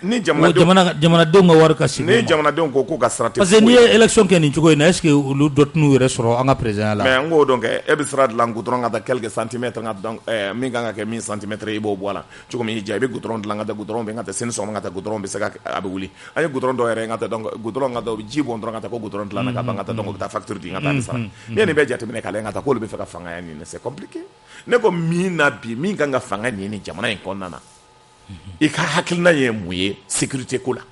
ni jamanadenw ka wari ka sigi ni jamanadenw ko k'u ka sira tɛ parce que n'i ye élection kɛ nin cogo in na est ce que olu dɔ t'u yɛrɛ sɔrɔ an ka président la mais n k'o dɔn kɛ e bɛ sira dilan goudron ka taa quelques centimètres ka donc min kan ka kɛ min centimètres i b'o bɔ a la cogo min i ja i bɛ goudron dilan ka taa goudron bɛ n ka taa sini sɔgɔma ka taa goudron bɛ se ka a bɛ wuli an ye goudron dɔw yɛrɛ n ka taa donc goudron ka taa u bɛ ji bɔn dɔrɔn ka taa ko goudron dilan na ka ban ka taa donc u bɛ taa facture di n ka taa ni sara n'i ye nin bɛɛ jateminɛ k'a lajɛ n ka taa k'olu bɛ fɛ ka fanga ɲini c'est compliqué ne ko min na bi min kan ka fanga ɲini jamana in kɔnɔna na i ka hakilina ye mun ye sécurité ko la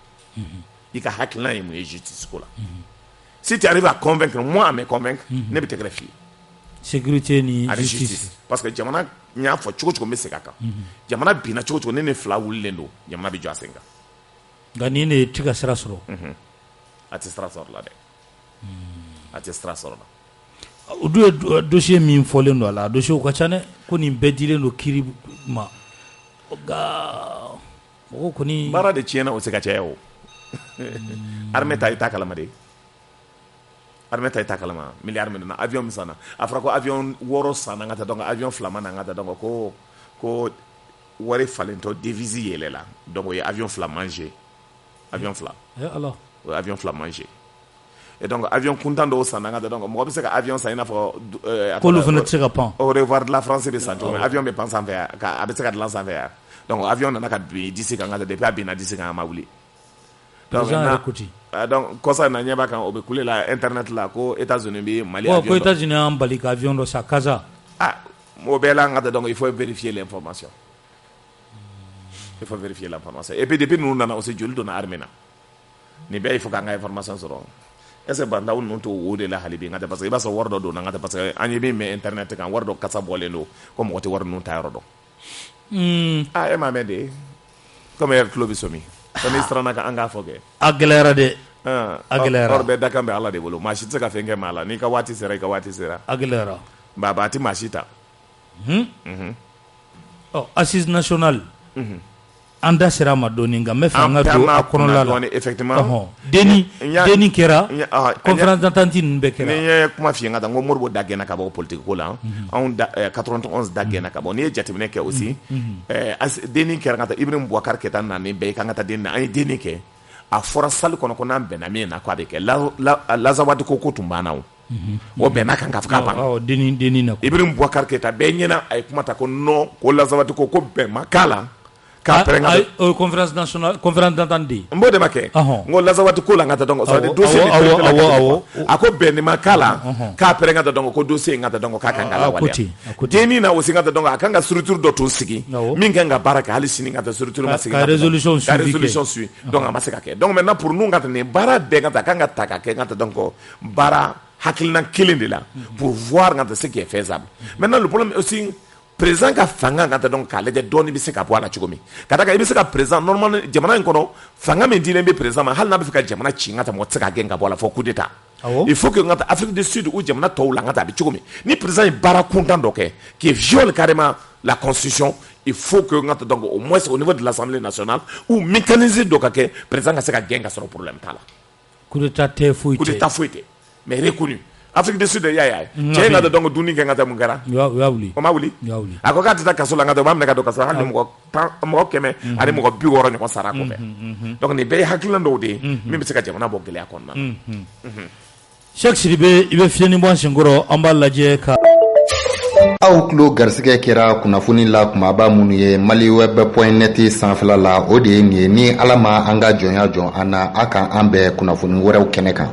i ka hakilina ye mun ye justice ko la si tu arrives à convaincre moi à me convaincre ne bɛ tɛgɛrɛ f'i ye sécurité ni justice parce que jamana n y'a fɔ cogo cogo n bɛ segin a kan jamana binna cogo cogo ne ni fila wulilen don jamana bɛ jɔ a sen kan nka nin de tɛ ka sira sɔrɔ a tɛ sira sɔrɔ la dɛ a tɛ sira sɔrɔ la o dun ye dossier min fɔlen don a la dossier ka ca dɛ ko nin bɛɛ dilen don kiiri ma nka mɔgɔw kɔni baara de tiɲɛna o tɛ ka caya o armée ta i t'a kalama de armée ta i t'a kalama miliyari min na avion min sanna a fɔra ko avion 6 sanna n ka taa donc avion 2 ma na n ka taa donc ko wari falentɔ devise yɛlɛla donc o ye avion 2 manger avion 2 ala o ye avion 2 manger et donc avion kuntan dɔw sanna n ka taa donc mɔgɔ bɛ se ka avion san i n'a fɔ k'olu fana tɛ se ka pan au revoir de la France bɛ san cogo min avion bɛ pan sanfɛ yan a bɛ se ka dilan sanfɛ yan donc avion nana ka bin disi kan n ka taa depuis a binna disi kan a ma wuli donc kɔsa na ɲɛ b'a kan o bɛ kule la internet la ko États-Unis bɛ Mali avion ko États-Unis y'an bali ka avion dɔ sa Kaza o bɛɛ la n ka taa donc il faut vérifier l'information il faut vérifier l'information et puis depuis ninnu nana aussi joli donna armée na nin bɛɛ il faut k'an ka information sɔrɔ est-ce que bandaw ninnu t'o o de la hali bi n ka tɛ parce que i b'a sɔrɔ wari dɔ donna n ka tɛ parce que an ye min mɛn internet kan wari dɔ kasa bɔlen don ko mɔgɔ tɛ wari ninnu ta yɔrɔ dɔn e m'a mɛn de comme yɛrɛ tulo bɛ somi ko n'i siranna kan an k'a fɔ kɛ a gɛlɛyara dɛ a gɛlɛyara hɔrɔn bɛɛ dakan bɛ ala de bolo maa si tɛ se ka fɛn kɛ maa la n'i ka waati sera i ka waati sera a gɛlɛyara baba a tɛ maa si ta assise nationale an da sera a ma dɔɔni nka n bɛ fɛ an ka don a kɔnɔla la effectivement denni kɛra conférence d'entente ninnu bɛɛ kɛra ni ye kuma f'i ye n ka taa n ko Modibo da gɛnna ka bɔ politique ko la anw 91 da gɛnna ka bɔ n'i ye jateminɛ kɛ aussi denni kɛra n ka taa Ibrahim Boubacar Keita nalen bɛɛ kan ka taa denni na an ye denni kɛ a fɔra salle kɔnɔ ko n'an bɛnna min na ko a bɛ kɛ Lazawadi ko tun banna o o bɛnna kan ka fɔ k'a banna Ibrahim Boubacar Keita bɛɛ ɲɛna a ye kuma ta ko non ko Lazawati ko bɛn ma k'a la k'a pɛrɛn o conférence nationale conférence d'entente n b'o de ma kɛ n ko Lazawati ko la n ka taa dɔn ko dossier a ko bɛn ma k'a la k'a pɛrɛn ka taa dɔn ko dossier in ka taa dɔn k'a kan ka lawaleya dennin na aussi ka taa dɔn a kan ka structure dɔ tun sigi min kan ka baara kɛ hali sini ka taa structure ma sigi ka résolution suit donc a ma se ka kɛ donc maintenant pour nous ka taa nin baara bɛɛ ka taa kan ka ta ka kɛ ka taa dɔn ko baara hakilina kelen de la pour voir quand ce qui est faisable. Maintenant le problème aussi président ka fanga ka donc k'ale de dɔɔni bɛ se ka bɔ a la cogo min ka da kan i bɛ se ka président normalement jamana in kɔnɔ fanga min dilen bɛ président ma hali n'a bɛ fɛ ka jamana ci n ka taa mɔgɔ tɛ se ka gɛn ka bɔ a la fɔ coup d'état il faut que n ka taa Afrique du Sud ou jamana tɔw la n ka taa a bɛ cogo min ni président ye baara kuntan dɔ kɛ qui viole carrément la constitution il faut que n ka taa donc au moins au niveau de l'Assemblée nationale ou mécanisme dɔ ka kɛ président ka se ka gɛn ka sɔrɔ problème t'a la coup d'état tɛ foyi tɛ mais reconnu Afrique du Sud yaya cɛ nga donc duni kɛ ngata mun kɛra ya wuli o ma wuli a ko k'a tɛ taa kaso la ngata o ma minɛ ka don kaso la hali mɔgɔ 100 ani mɔgɔ 60 ɲɔgɔn sara kɔfɛ donc nin bɛɛ ye hakilina dɔw de ye min bɛ se ka jamana bɔ gɛlɛya kɔnɔna na Cheikh Sidibe i bɛ fiɲɛni bɔ an senkɔrɔ an b'a lajɛ ka aw tulo garisɛgɛ kɛra kunnafoni la kumaba minnu ye maliweb.net sanfɛla la o de ye nin ye ni ala ma an ka jɔnya jɔn an na a kan an bɛɛ kunnafoni wɛrɛw kɛnɛ kan